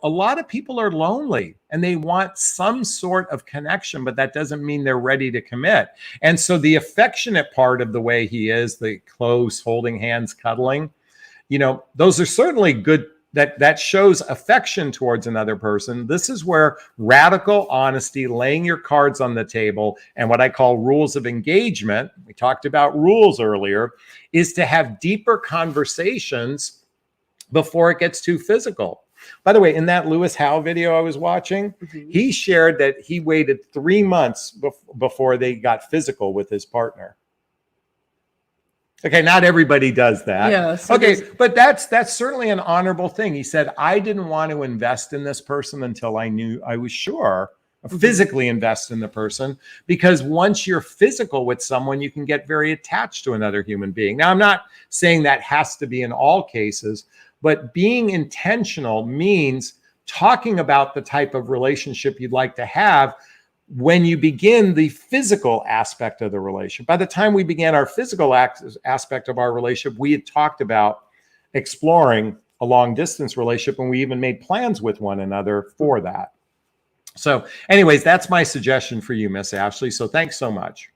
lot of people are lonely and they want some sort of connection, but that doesn't mean they're ready to commit. And so the affectionate part of the way he is, the close, holding hands, cuddling, those are certainly good. That shows affection towards another person. This is where radical honesty, laying your cards on the table, and what I call rules of engagement, we talked about rules earlier, is to have deeper conversations before it gets too physical. By the way, in that Lewis Howe video I was watching, he shared that he waited 3 months before they got physical with his partner. Okay, not everybody does that. Yeah. So okay, but that's certainly an honorable thing. He said, I didn't want to invest in this person until I knew I was sure, physically invest in the person, because once you're physical with someone, you can get very attached to another human being. Now, I'm not saying that has to be in all cases, but being intentional means talking about the type of relationship you'd like to have when you begin the physical aspect of the relationship. By the time we began our physical aspect of our relationship, we had talked about exploring a long distance relationship, and we even made plans with one another for that. So anyways, that's my suggestion for you, Miss Ashley. So thanks so much.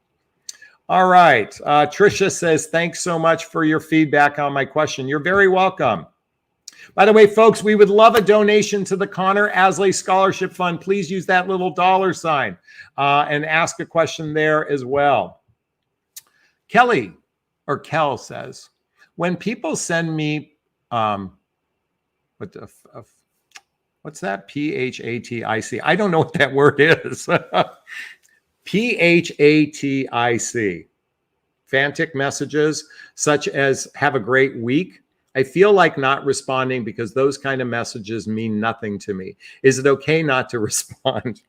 All right. Tricia says, thanks so much for your feedback on my question. You're very welcome. By the way, folks, we would love a donation to the Connor Asley Scholarship Fund. Please use that little $sign and ask a question there as well. Kelly, or Kel, says, when people send me, what's that? P-H-A-T-I-C. I don't know what that word is. P-H-A-T-I-C. Frantic messages such as have a great week. I feel like not responding because those kind of messages mean nothing to me. Is it okay not to respond?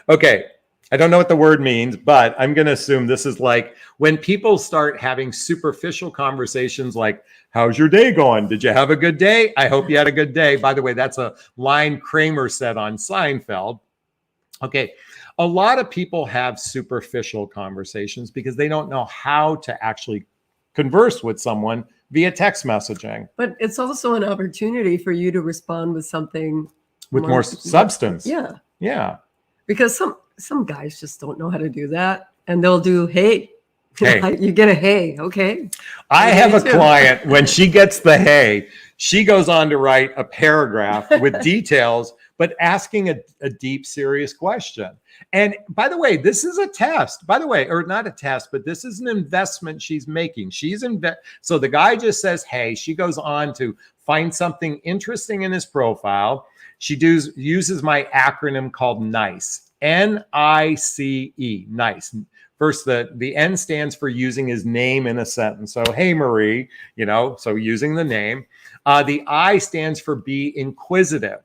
Okay, I don't know what the word means, but I'm going to assume this is like when people start having superficial conversations like, how's your day going? Did you have a good day? I hope you had a good day. By the way, that's a line Kramer said on Seinfeld. Okay, a lot of people have superficial conversations because they don't know how to actually converse with someone via text messaging. But it's also an opportunity for you to respond with something with more substance. Yeah. Yeah. Because some guys just don't know how to do that, and they'll do, hey. You get a hey, okay. I have a client, when she gets the hey, she goes on to write a paragraph with details, but asking a deep, serious question. And by the way, this is a test, by the way, or not a test, but this is an investment she's making. So the guy just says, hey, she goes on to find something interesting in his profile. She uses my acronym called NICE, N-I-C-E, NICE. First, the N stands for using his name in a sentence. So, hey, Marie, so using the name. The I stands for be inquisitive,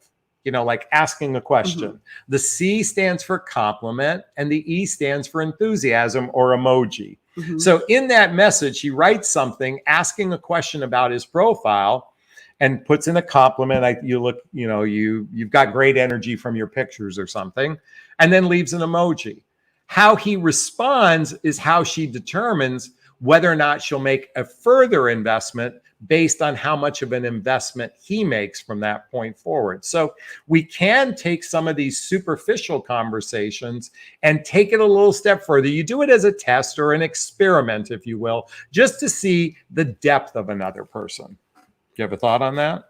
like asking a question. The C stands for compliment, and the E stands for enthusiasm or emoji. So in that message, he writes something asking a question about his profile and puts in a compliment. You've got great energy from your pictures or something, and then leaves an emoji. How he responds is how she determines whether or not she'll make a further investment based on how much of an investment he makes from that point forward. So we can take some of these superficial conversations and take it a little step further. You do it as a test or an experiment, if you will, just to see the depth of another person. Do you have a thought on that?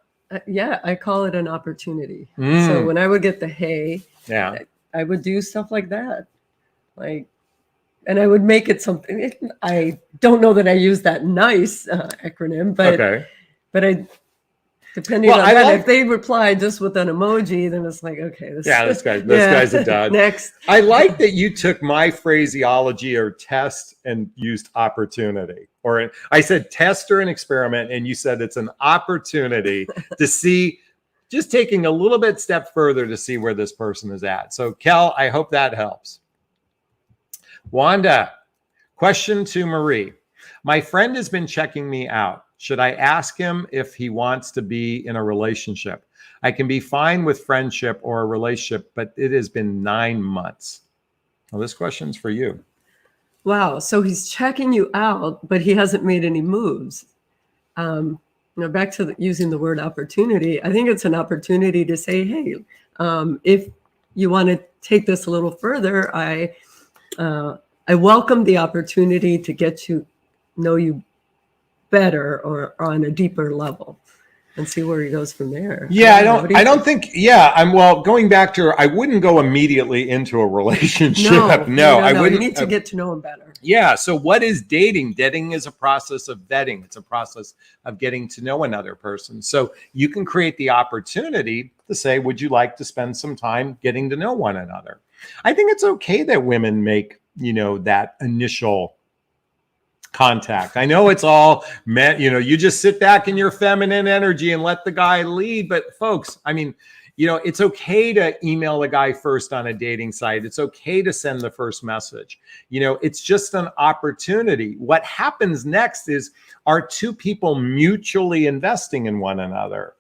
Yeah, I call it an opportunity. So when I would get the hey, I would do stuff like that. And I would make it something. I don't know that I use that NICE acronym, but I, depending on that, if they reply just with an emoji, then it's like, okay, this guy's a dud. Next. I like that you took my phraseology or test and used opportunity. Or I said test or an experiment, and you said it's an opportunity to see just taking a little bit step further to see where this person is at. So Kel, I hope that helps. Wanda, question to Marie. My friend has been checking me out. Should I ask him if he wants to be in a relationship? I can be fine with friendship or a relationship, but it has been 9 months. Well, this question's for you. Wow. So he's checking you out, but he hasn't made any moves. Back to using the word opportunity, I think it's an opportunity to say, hey, if you want to take this a little further, I welcome the opportunity to get to know you better or on a deeper level, and see where he goes from there. Yeah, I don't think, going back to, I wouldn't go immediately into a relationship. No, I wouldn't. You need to get to know him better. Yeah. So what is dating? Dating is a process of vetting. It's a process of getting to know another person. So you can create the opportunity to say, would you like to spend some time getting to know one another? I think it's okay that women make, that initial contact. I know it's all meant, you just sit back in your feminine energy and let the guy lead. But folks, I mean, it's okay to email a guy first on a dating site. It's okay to send the first message. It's just an opportunity. What happens next is, are two people mutually investing in one another?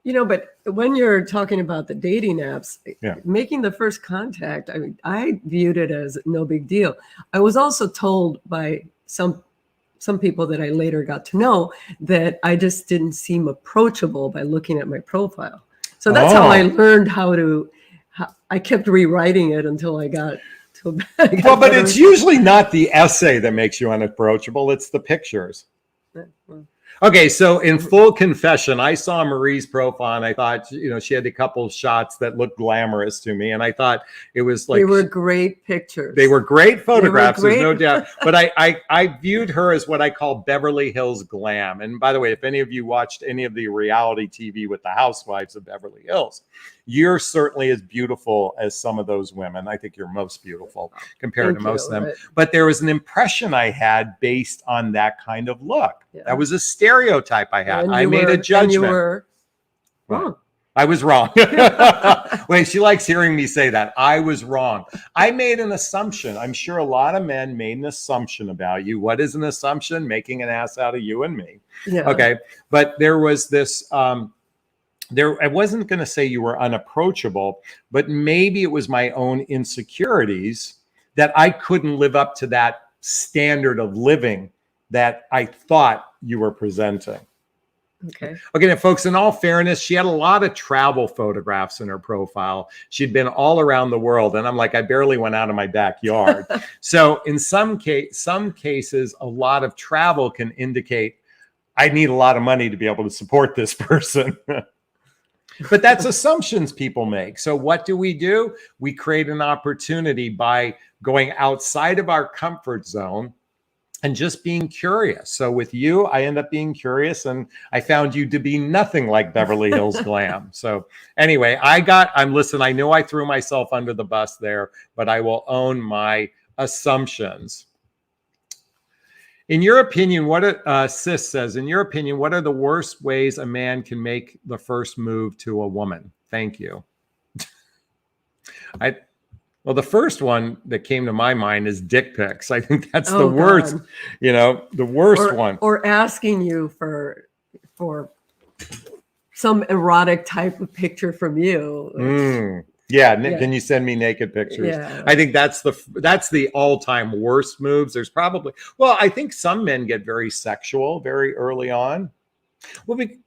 But when you're talking about the dating apps, making the first contact, I viewed it as no big deal. I was also told by some people that I later got to know that I just didn't seem approachable by looking at my profile. So that's how I learned I kept rewriting it until I got to well, but it's usually not the essay that makes you unapproachable. It's the pictures. Okay, so in full confession, I saw Marie's profile and I thought, she had a couple of shots that looked glamorous to me. And I thought it was like... They were great pictures. They were great photographs, there's no doubt. But I viewed her as what I call Beverly Hills glam. And by the way, if any of you watched any of the reality TV with the housewives of Beverly Hills, you're certainly as beautiful as some of those women. I think you're most beautiful compared to most of them. Right. But there was an impression I had based on that kind of look. Yeah. That was a stereotype I had. I made a judgment. And you were wrong. I was wrong. Wait, she likes hearing me say that. I was wrong. I made an assumption. I'm sure a lot of men made an assumption about you. What is an assumption? Making an ass out of you and me. Yeah. Okay. But there was this... I wasn't going to say you were unapproachable, but maybe it was my own insecurities that I couldn't live up to that standard of living that I thought you were presenting. Okay, now, folks, in all fairness, she had a lot of travel photographs in her profile. She'd been all around the world. And I'm like, I barely went out of my backyard. So in some cases, a lot of travel can indicate I need a lot of money to be able to support this person. But that's assumptions people make. So what do? We create an opportunity by going outside of our comfort zone and just being curious. So with you, I end up being curious, and I found you to be nothing like Beverly Hills glam. So anyway, listen, I know I threw myself under the bus there, but I will own my assumptions. In your opinion, Sis says, in your opinion, what are the worst ways a man can make the first move to a woman? Thank you. Well, the first one that came to my mind is dick pics. I think that's the worst, the worst one. Or asking you for some erotic type of picture from you. Yeah. Can you send me naked pictures? Yeah. I think that's the all-time worst moves. There's probably, I think some men get very sexual very early on. If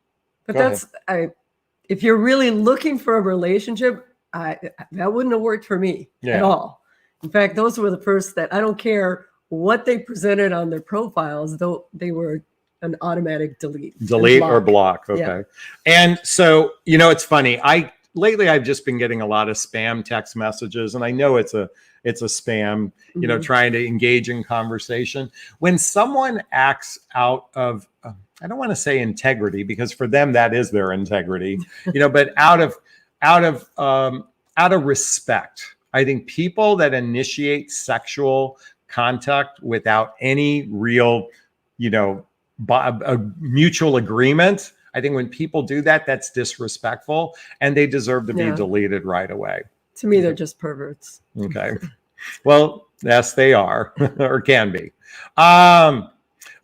you're really looking for a relationship, that wouldn't have worked for me at all. In fact, those were the first that I don't care what they presented on their profiles, though they were an automatic delete or block. Okay. Yeah. And so, it's funny. Lately, I've just been getting a lot of spam text messages, and I know it's a spam, trying to engage in conversation. When someone acts out of, I don't want to say integrity, because for them that is their integrity, but out of respect. I think people that initiate sexual contact without any real, a mutual agreement, I think when people do that, that's disrespectful, and they deserve to be Yeah. deleted right away. To me, they're just perverts. Okay. Well, yes, they are, or can be.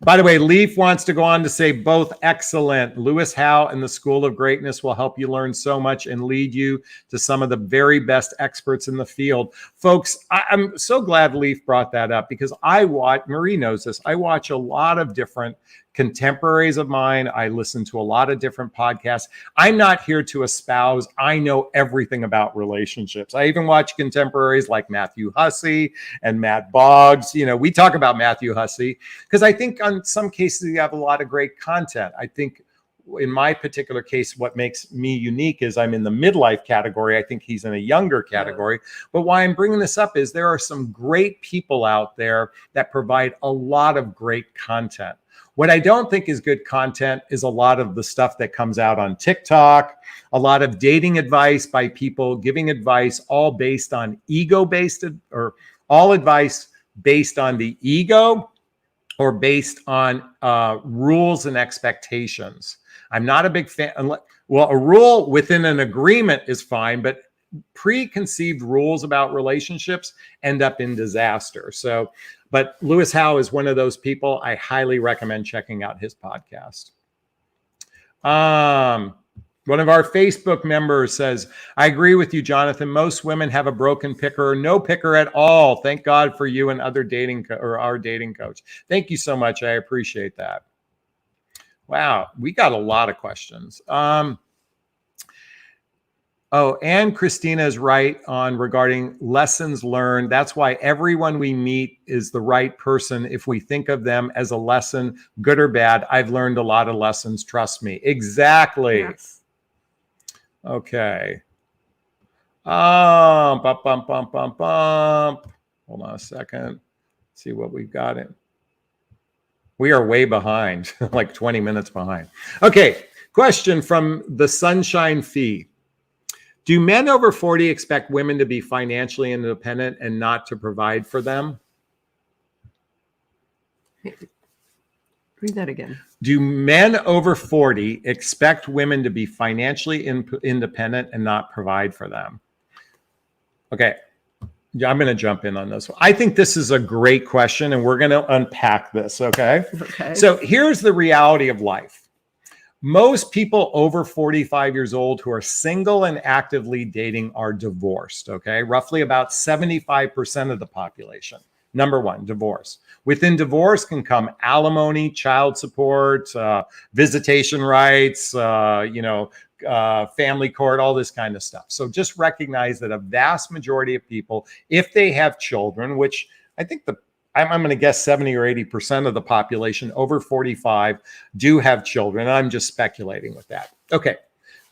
By the way, Leaf wants to go on to say both excellent. Lewis Howe and the School of Greatness will help you learn so much and lead you to some of the very best experts in the field. Folks, I'm so glad Leaf brought that up, because Marie knows this, I watch a lot of different contemporaries of mine. I listen to a lot of different podcasts. I'm not here to espouse, I know everything about relationships. I even watch contemporaries like Matthew Hussey and Matt Boggs. You know, we talk about Matthew Hussey because I think on some cases you have a lot of great content. I think in my particular case, what makes me unique is I'm in the midlife category. I think he's in a younger category. But why I'm bringing this up is there are some great people out there that provide a lot of great content. What I don't think is good content is a lot of the stuff that comes out on TikTok, a lot of dating advice by people giving advice all based on ego-based, or all advice based on the ego or based on rules and expectations. I'm not a big fan. Well, a rule within an agreement is fine, but preconceived rules about relationships end up in disaster. So, but Lewis Howe is one of those people. I highly recommend checking out his podcast. One of our Facebook members says, I agree with you, Jonathan. Most women have a broken picker or no picker at all. Thank God for you and other our dating coach. Thank you so much. I appreciate that. Wow, we got a lot of questions. Oh, and Christina is right on regarding lessons learned. That's why everyone we meet is the right person. If we think of them as a lesson, good or bad, I've learned a lot of lessons. Trust me. Exactly. Yes. Okay. Hold on a second. Let's see what we've got in. We are way behind, like 20 minutes behind. Okay. Question from the Sunshine Fee. Do men over 40 expect women to be financially independent and not to provide for them? Read that again. Do men over 40 expect women to be financially independent and not provide for them? Okay. Yeah, I'm going to jump in on this one. I think this is a great question, and we're going to unpack this, okay? Okay. So here's the reality of life. Most people over 45 years old who are single and actively dating are divorced, okay? Roughly about 75% of the population. Number one, divorce. Within divorce can come alimony, child support, visitation rights, family court, all this kind of stuff. So just recognize that a vast majority of people, if they have children, which I think I'm going to guess 70 or 80% of the population over 45 do have children. I'm just speculating with that. Okay,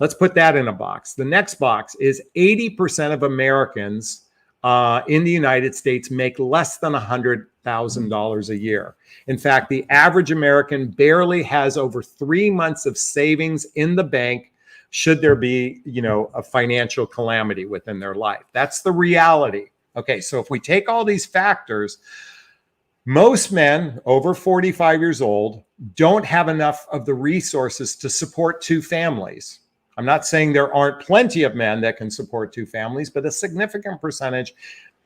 let's put that in a box. The next box is 80% of Americans in the United States make less than $100,000 a year. In fact, the average American barely has over 3 months of savings in the bank should there be, a financial calamity within their life. That's the reality. Okay, so if we take all these factors, most men over 45 years old don't have enough of the resources to support two families. I'm not saying there aren't plenty of men that can support two families, but a significant percentage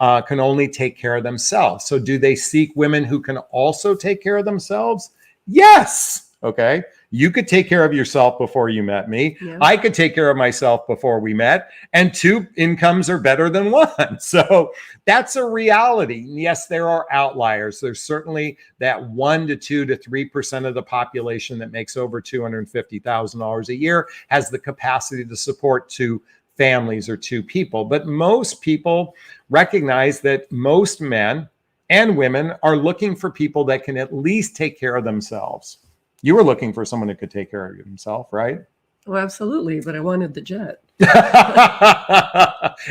can only take care of themselves. So do they seek women who can also take care of themselves? Yes. Okay. You could take care of yourself before you met me. Yeah. I could take care of myself before we met, and two incomes are better than one. So that's a reality. Yes, there are outliers. There's certainly that 1 to 2 to 3% of the population that makes over $250,000 a year has the capacity to support two families or two people. But most people recognize that most men and women are looking for people that can at least take care of themselves. You were looking for someone who could take care of himself, right? Oh, absolutely. But I wanted the jet.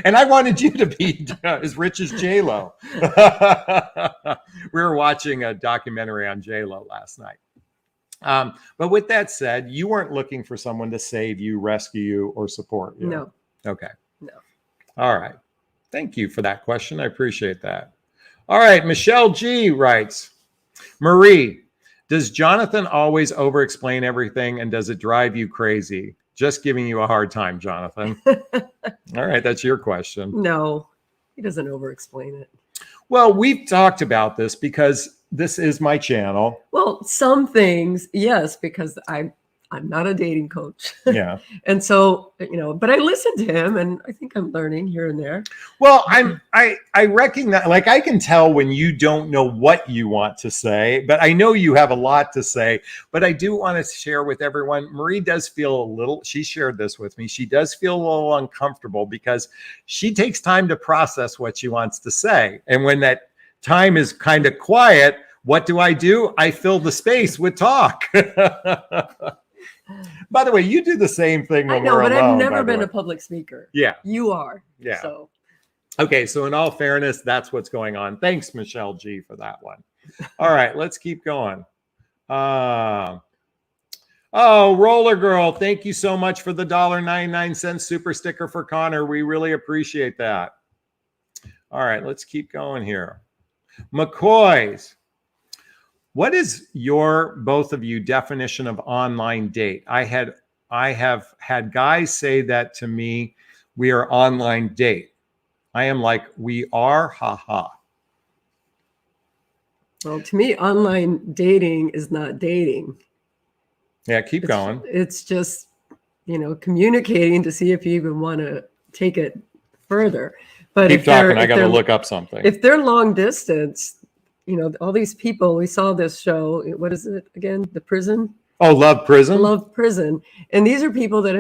And I wanted you to be as rich as J-Lo. We were watching a documentary on J-Lo last night. But with that said, you weren't looking for someone to save you, rescue you, or support you. No. Okay. No. All right. Thank you for that question. I appreciate that. All right. Michelle G writes, Marie, Does Jonathan always over-explain everything, and does it drive you crazy? Just giving you a hard time, Jonathan. All right, that's your question. No, he doesn't over-explain it. Well, we've talked about this because this is my channel. Well, some things, yes, because I'm not a dating coach. Yeah. And so, but I listen to him, and I think I'm learning here and there. Well, I recognize, like, I can tell when you don't know what you want to say, but I know you have a lot to say. But I do want to share with everyone, Marie does feel a little, she shared this with me, she does feel a little uncomfortable because she takes time to process what she wants to say. And when that time is kind of quiet, what do? I fill the space with talk. By the way, you do the same thing when I know, we're but alone. I've never been a public speaker. Yeah. You are. Yeah. So. Okay, so in all fairness, that's what's going on. Thanks, Michelle G, for that one. All right, let's keep going. Oh, Roller Girl, thank you so much for the $1.99 super sticker for Connor. We really appreciate that. All right, let's keep going here. McCoy's. What is your, both of you, definition of online date? I have had guys say that to me, we are online date. I am like, we are, haha. Well, to me, online dating is not dating. Yeah, keep going. It's just, communicating to see if you even want to take it further. But keep talking. I got to look up something. If they're long distance, all these people, we saw this show. What is it again? The Prison? Oh, Love Prison? Love Prison. And these are people that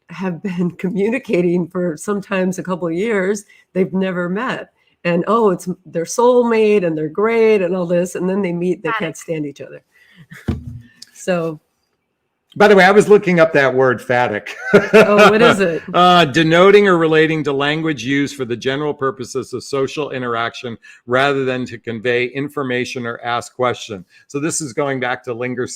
have been communicating for sometimes a couple of years. They've never met. And it's their soulmate and they're great and all this. And then they meet, they can't stand each other. So. By the way, I was looking up that word phatic. Oh, what is it? Denoting or relating to language used for the general purposes of social interaction rather than to convey information or ask question. So this is going back to Linda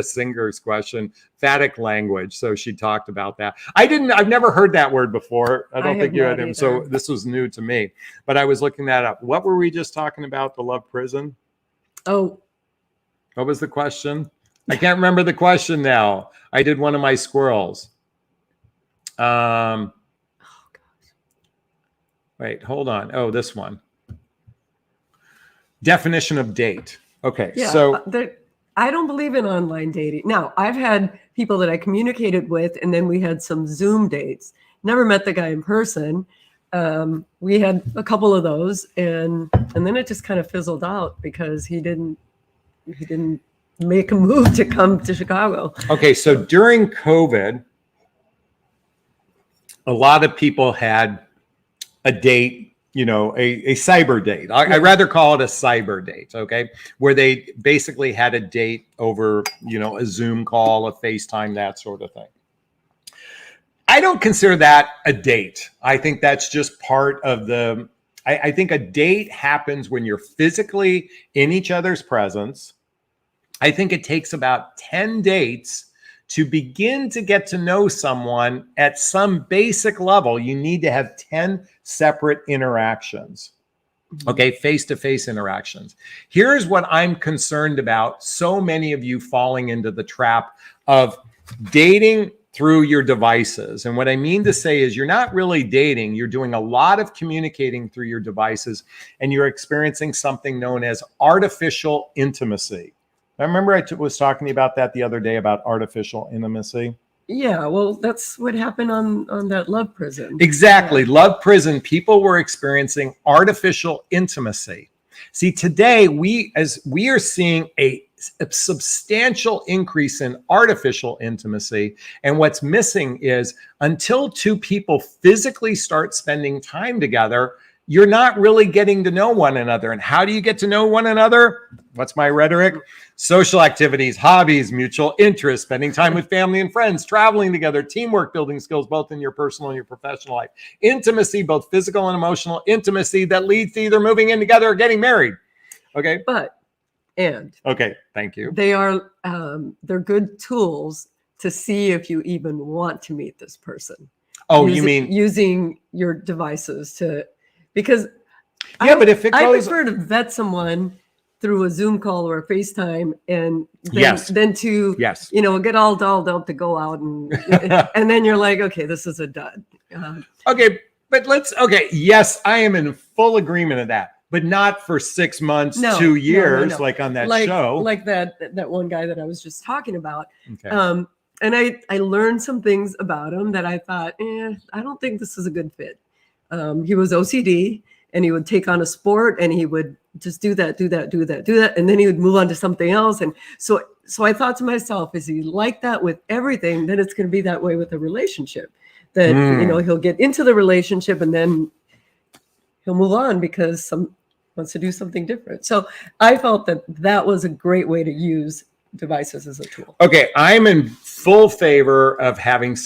Singer's question, phatic language. So she talked about that. I've never heard that word before. I don't think you had him. So this was new to me, but I was looking that up. What were we just talking about? The Love Prison? Oh. What was the question? I can't remember the question now. I did one of my squirrels. Oh, gosh. Wait, hold on. Oh, this one. Definition of date. Okay, yeah, so I don't believe in online dating. Now, I've had people that I communicated with, and then we had some Zoom dates. Never met the guy in person. We had a couple of those, and then it just kind of fizzled out because he didn't make a move to come to Chicago. Okay, so during COVID, a lot of people had a date, a cyber date. I'd rather call it a cyber date, okay? Where they basically had a date over, a Zoom call, a FaceTime, that sort of thing. I don't consider that a date. I think that's just part of I think a date happens when you're physically in each other's presence. I think it takes about 10 dates to begin to get to know someone at some basic level. You need to have 10 separate interactions. Okay, face-to-face interactions. Here's what I'm concerned about. So many of you falling into the trap of dating through your devices. And what I mean to say is you're not really dating. You're doing a lot of communicating through your devices, and you're experiencing something known as artificial intimacy. I remember I was talking to you about that the other day about artificial intimacy. Yeah, well, that's what happened on that Love Prison. Exactly. Yeah. Love Prison. People were experiencing artificial intimacy. See, today we are seeing a substantial increase in artificial intimacy. And what's missing is until two people physically start spending time together, you're not really getting to know one another. And how do you get to know one another? What's my rhetoric? Social activities, hobbies, mutual interests, spending time with family and friends, traveling together, teamwork, building skills, both in your personal and your professional life. Intimacy, both physical and emotional intimacy that leads to either moving in together or getting married. Okay. Okay, thank you. They're good tools to see if you even want to meet this person. Oh, you mean using your devices to, because yeah, but if it goes, I prefer to vet someone through a Zoom call or a FaceTime, and then, Yes. then to, Yes. you know, get all dolled up to go out and and then you're like, okay, this is a dud. Okay, but okay, yes, I am in full agreement of that, but not for 6 months, No, 2 no, years, no. like on that like show. like that one guy that I was just talking about. Okay. And I learned some things about him that I thought, I don't think this is a good fit. He was OCD, and he would take on a sport and he would just do that, and then he would move on to something else. And so I thought to myself, is he like that with everything? Then it's going to be that way with a relationship. That you know, he'll get into the relationship and then he'll move on because wants to do something different. So I felt that was a great way to use devices as a tool. Okay, I'm in full favor of having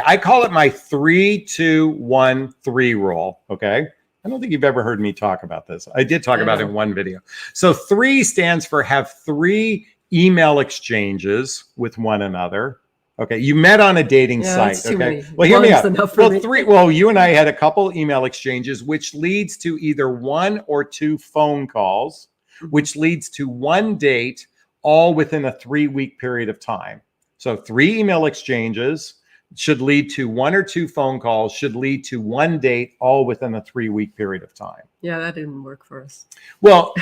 I call it my 3-2-1-3 rule. Okay. I don't think you've ever heard me talk about this. I did talk about it in one video. So 3 stands for have 3 email exchanges with one another. Okay, you met on a dating site. Okay, many. Well, hear me out. Well, 3. Well, you and I had a couple email exchanges, which leads to either 1 or 2 phone calls, which leads to 1 date, all within a 3-week period of time. So 3 email exchanges should lead to 1 or 2 phone calls, should lead to 1 date, all within a 3-week period of time. Yeah, that didn't work for us. Well,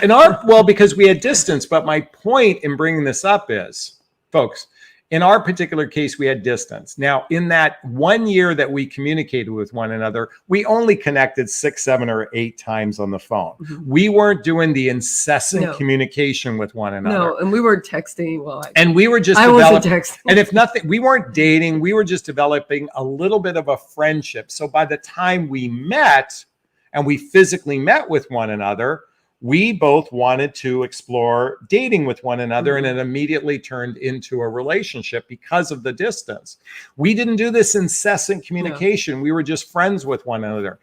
because we had distance. But my point in bringing this up is, folks, in our particular case, we had distance. Now, in that 1 year that we communicated with one another, we only connected 6, 7, or 8 times on the phone. We weren't doing the incessant communication with one another. No, and we were texting. Well, and we were just developing. Texting. And if nothing, we weren't dating. We were just developing a little bit of a friendship. So by the time we met, and we physically met with one another, we both wanted to explore dating with one another, and it immediately turned into a relationship because of the distance. We didn't do this incessant communication. We were just friends with one another.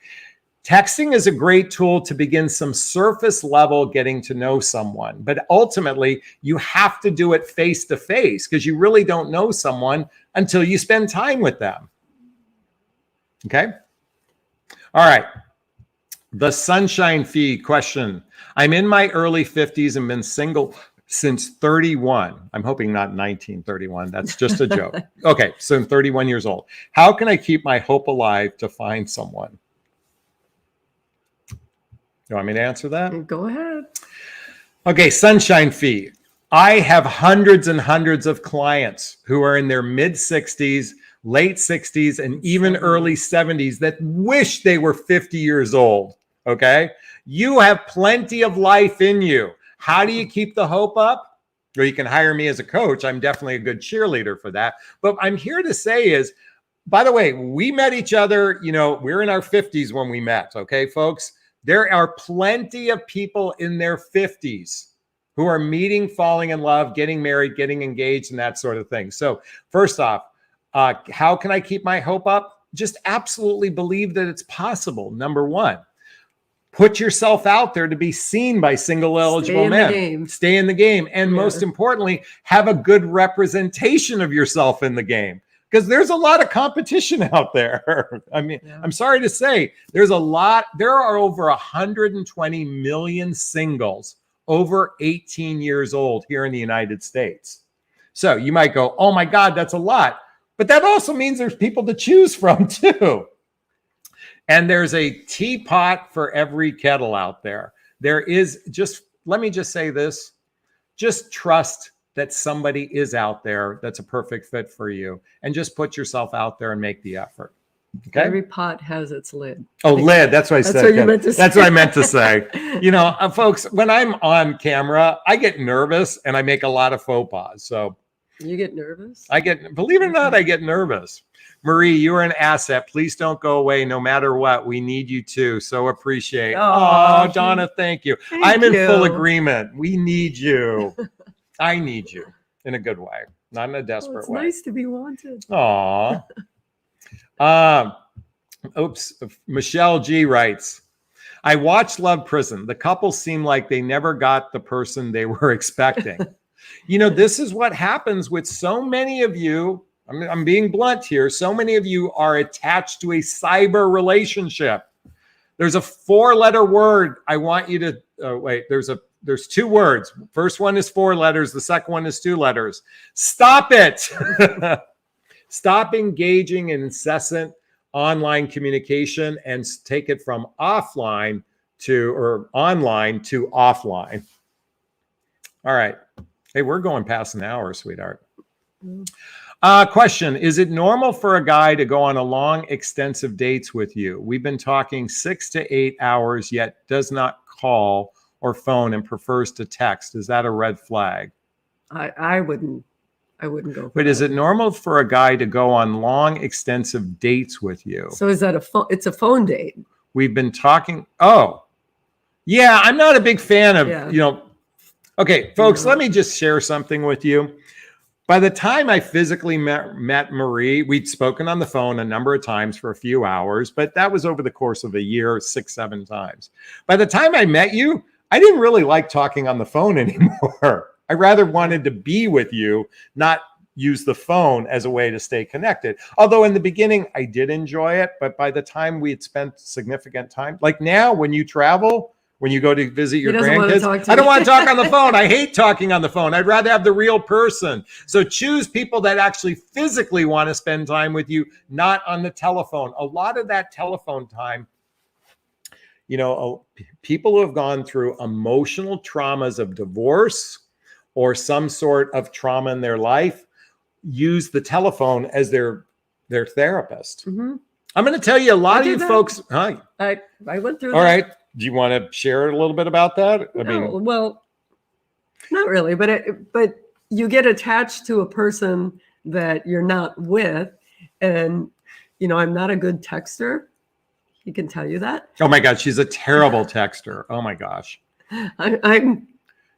Texting is a great tool to begin some surface level getting to know someone, but ultimately you have to do it face to face, because you really don't know someone until you spend time with them. Okay. All right. The Sunshine Fee question. I'm in my early 50s and been single since 31. I'm hoping not 1931. That's just a joke. Okay, so I'm 31 years old. How can I keep my hope alive to find someone? You want me to answer that? Go ahead. Okay, Sunshine Fee. I have hundreds and hundreds of clients who are in their mid 60s, late 60s, and even early 70s that wish they were 50 years old. Okay. You have plenty of life in you. How do you keep the hope up? Or you can hire me as a coach. I'm definitely a good cheerleader for that. But I'm here to say is, by the way, we met each other, we're in our 50s when we met. Okay, folks, there are plenty of people in their 50s who are meeting, falling in love, getting married, getting engaged, and that sort of thing. So first off, how can I keep my hope up? Just absolutely believe that it's possible. Number one, put yourself out there to be seen by single eligible men. Stay in the game. And most importantly, have a good representation of yourself in the game, because there's a lot of competition out there. I mean, I'm sorry to say, there are over 120 million singles over 18 years old here in the United States. So you might go, oh my God, that's a lot. But that also means there's people to choose from too. And there's a teapot for every kettle out there. Let me just say this, just trust that somebody is out there that's a perfect fit for you, and just put yourself out there and make the effort. Okay. Every pot has its lid. Oh, lid. That's what I said. That's what you meant to say. That's what I meant to say. Folks, when I'm on camera, I get nervous and I make a lot of faux pas. So you get nervous? Believe it or not, I get nervous. Marie, you are an asset. Please don't go away no matter what. We need you too. So appreciate. Oh, Donna, thank you. I'm in full agreement. We need you. I need you in a good way, not in a desperate way. It's nice to be wanted. Aw. Michelle G writes, I watched Love Prison. The couple seemed like they never got the person they were expecting. This is what happens with so many of you. I'm being blunt here. So many of you are attached to a cyber relationship. There's a 4-letter word. I want you to there's a there's two words. First one is 4 letters. The second one is 2 letters. Stop it. Stop engaging in incessant online communication and take it from offline or online to offline. All right. Hey, we're going past an hour, sweetheart. Question. Is it normal for a guy to go on a long, extensive dates with you? We've been talking 6 to 8 hours, yet does not call or phone and prefers to text. Is that a red flag? I wouldn't go. But is it normal for a guy to go on long, extensive dates with you? So is that a phone? It's a phone date. We've been talking. Oh, yeah. I'm not a big fan of, Okay, folks, let me just share something with you. By the time I physically met Marie, we'd spoken on the phone a number of times for a few hours, but that was over the course of a year, 6, 7 times. By the time I met you, I didn't really like talking on the phone anymore. I rather wanted to be with you, not use the phone as a way to stay connected. Although in the beginning, I did enjoy it, but by the time we had spent significant time, like now when you travel, when you go to visit your grandkids, I don't want to talk on the phone. I hate talking on the phone. I'd rather have the real person. So choose people that actually physically want to spend time with you, not on the telephone. A lot of that telephone time, people who have gone through emotional traumas of divorce or some sort of trauma in their life use the telephone as their therapist. Mm-hmm. I'm going to tell you, a lot of you folks. Hi. I went through. All right. Do you want to share a little bit about that? Well, not really, but you get attached to a person that you're not with, and I'm not a good texter. He can tell you that. Oh my God, she's a terrible texter. Oh my gosh.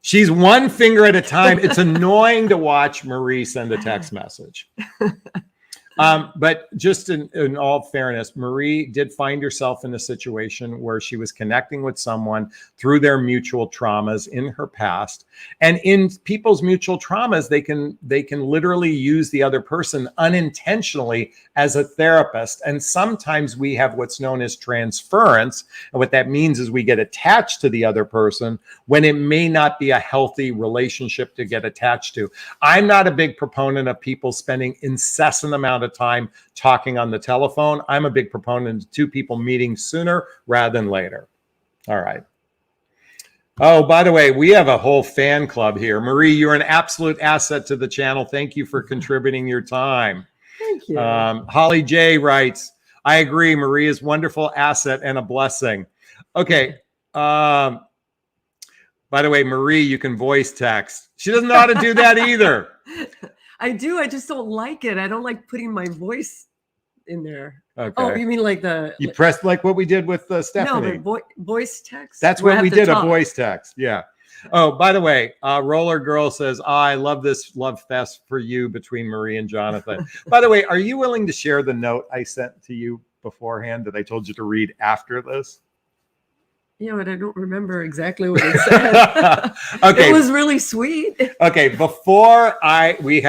She's one finger at a time. It's annoying to watch Marie send a text message. But just in all fairness, Marie did find herself in a situation where she was connecting with someone through their mutual traumas in her past. And in people's mutual traumas, they can literally use the other person unintentionally as a therapist. And sometimes we have what's known as transference. And what that means is we get attached to the other person when it may not be a healthy relationship to get attached to. I'm not a big proponent of people spending incessant amount of time talking on the telephone. I'm a big proponent of 2 people meeting sooner rather than later. All right. Oh, by the way, we have a whole fan club here. Marie, you're an absolute asset to the channel. Thank you for contributing your time. Thank you. Holly J writes, I agree. Marie is a wonderful asset and a blessing. Okay. By the way, Marie, you can voice text. She doesn't know how to do that either. I do. I just don't like it. I don't like putting my voice in there. Okay. Oh, you mean like you pressed like what we did with Stephanie? No, but voice text. That's what we did, a voice text. Yeah. Oh, by the way, Roller Girl says, I love this love fest for you between Marie and Jonathan. By the way, are you willing to share the note I sent to you beforehand that I told you to read after this? Yeah, but I don't remember exactly what it said. Okay. It was really sweet. Okay, before we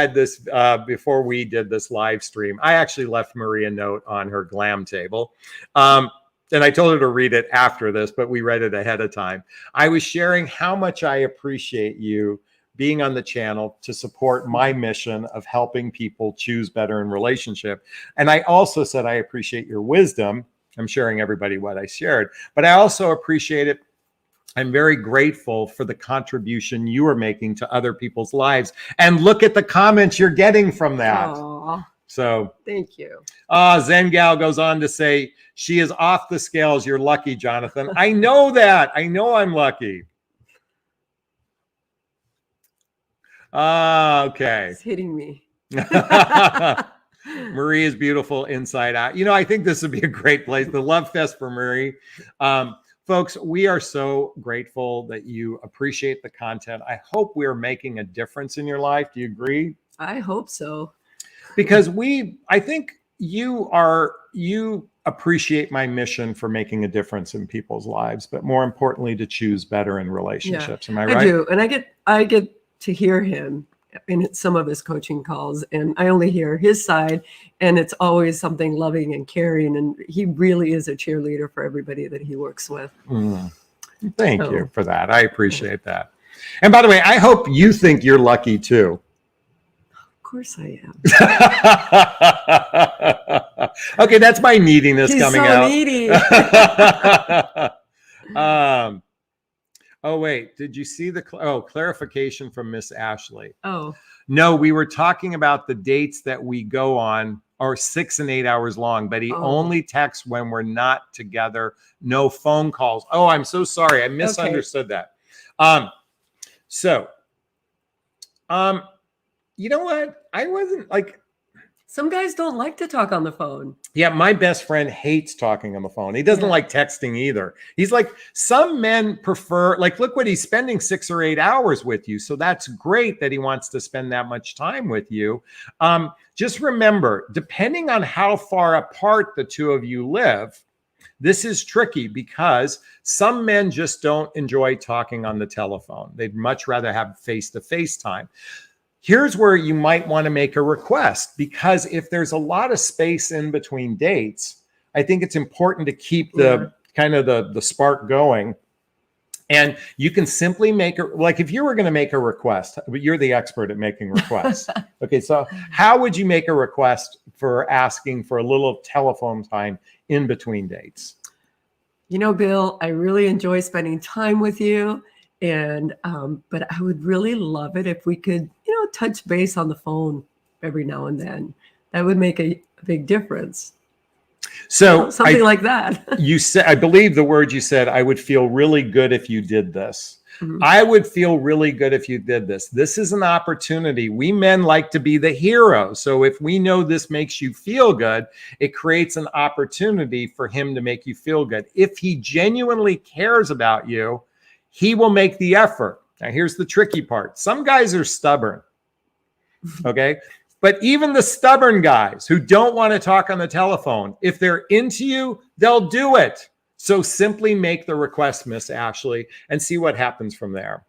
did this live stream, I actually left Marie a note on her glam table. And I told her to read it after this, but we read it ahead of time. I was sharing how much I appreciate you being on the channel to support my mission of helping people choose better in relationship. And I also said I appreciate your wisdom. I'm sharing everybody what I shared, but I also appreciate it. I'm very grateful for the contribution you are making to other people's lives. And look at the comments you're getting from that. Aww. So thank you. Zen Gal goes on to say, she is off the scales. You're lucky, Jonathan. I know that. I know I'm lucky. Okay. It's hitting me. Marie is beautiful inside out. I think this would be a great place. The Love Fest for Marie. Folks, we are so grateful that you appreciate the content. I hope we're making a difference in your life. Do you agree? I hope so. Because I think you appreciate my mission for making a difference in people's lives, but more importantly, to choose better in relationships. Yeah, am I right? I do. And I get to hear him in some of his coaching calls, and I only hear his side, and it's always something loving and caring, and he really is a cheerleader for everybody that he works with. Thank So, you for that. I appreciate that. And by the way, I hope you think you're lucky too. of course I am. Okay, that's my neediness He's coming so out. needy. Oh, wait, did you see the clarification from Miss Ashley? Oh, No, we were talking about the dates that we go on are 6 and 8 hours long, but he Oh. only texts when we're not together, no phone calls. Oh, I'm so sorry. I misunderstood that. So, you know what? I wasn't like, some guys don't like to talk on the phone. yeah, my best friend hates talking on the phone. He doesn't like texting either. He's like, some men prefer, like, look what he's spending 6 or 8 hours with you. So that's great that he wants to spend that much time with you. Just remember, depending on how far apart the two of you live, this is tricky because some men just don't enjoy talking on the telephone. They'd much rather have face-to-face time. Here's where you might want to make a request, because if there's a lot of space in between dates, I think it's important to keep the kind of the spark going. And you can simply make a, like, if you were going to make a request, but you're the expert at making requests. Okay, so how would you make a request for asking for a little telephone time in between dates? You know, Bill, I really enjoy spending time with you. And but I would really love it if we could, touch base on the phone every now and then. That would make a big difference. So something like that. You said, I believe the word you said, I would feel really good if you did this. Mm-hmm. I would feel really good if you did this. This is an opportunity. We men like to be the hero. So if we know this makes you feel good, it creates an opportunity for him to make you feel good. If he genuinely cares about you, he will make the effort. Now, here's the tricky part. Some guys are stubborn. Okay. But even the stubborn guys who don't want to talk on the telephone, if they're into you, they'll do it. So simply make the request, Miss Ashley, and see what happens from there.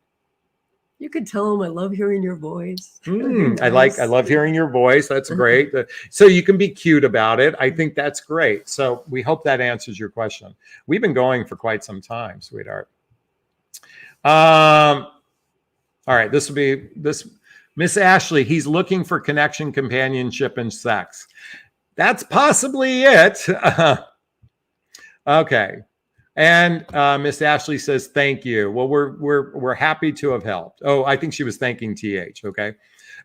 You could tell them I love hearing your voice. Nice. I love hearing your voice. That's great. So you can be cute about it. I think that's great. So we hope that answers your question. We've been going for quite some time, sweetheart. All right, this will be this. Miss Ashley, he's looking for connection, companionship, and sex. That's possibly it. Okay. And Miss Ashley says, thank you. Well, we're happy to have helped. Oh, I think she was thanking TH. Okay.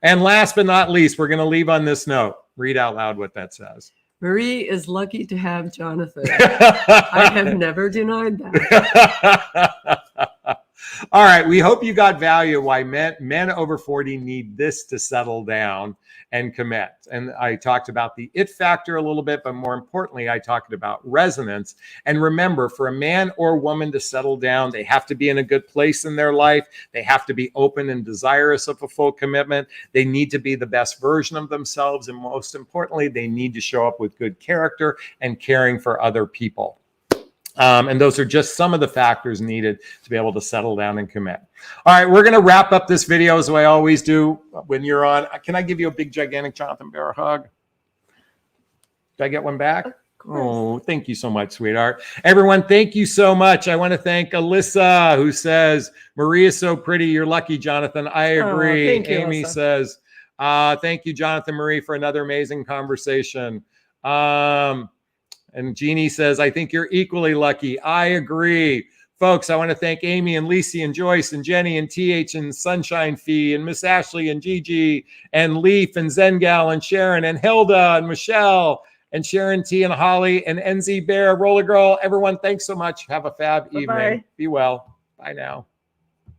And last but not least, we're going to leave on this note. Read out loud what that says. Marie is lucky to have Jonathan. I have never denied that. All right. We hope you got value why men over 40 need this to settle down and commit. And I talked about the it factor a little bit, but more importantly, I talked about resonance. And remember, for a man or woman to settle down, they have to be in a good place in their life. They have to be open and desirous of a full commitment. They need to be the best version of themselves. And most importantly, they need to show up with good character and caring for other people. And those are just some of the factors needed to be able to settle down and commit. All right, we're going to wrap up this video as I always do when you're on. Can I give you a big, gigantic Jonathan Bear hug? Did I get one back? Oh, thank you so much, sweetheart. Everyone, thank you so much. I want to thank Alyssa, who says, Marie is so pretty. You're lucky, Jonathan. I agree. Thank you, Amy Alyssa. says, thank you, Jonathan Marie, for another amazing conversation. And Jeannie says, I think you're equally lucky. I agree. Folks, I want to thank Amy and Lisi and Joyce and Jenny and TH and Sunshine Fee and Miss Ashley and Gigi and Leaf and Zengal and Sharon and Hilda and Michelle and Sharon T and Holly and NZ Bear, Roller Girl. Everyone, thanks so much. Have a fab evening. Be well. Bye now.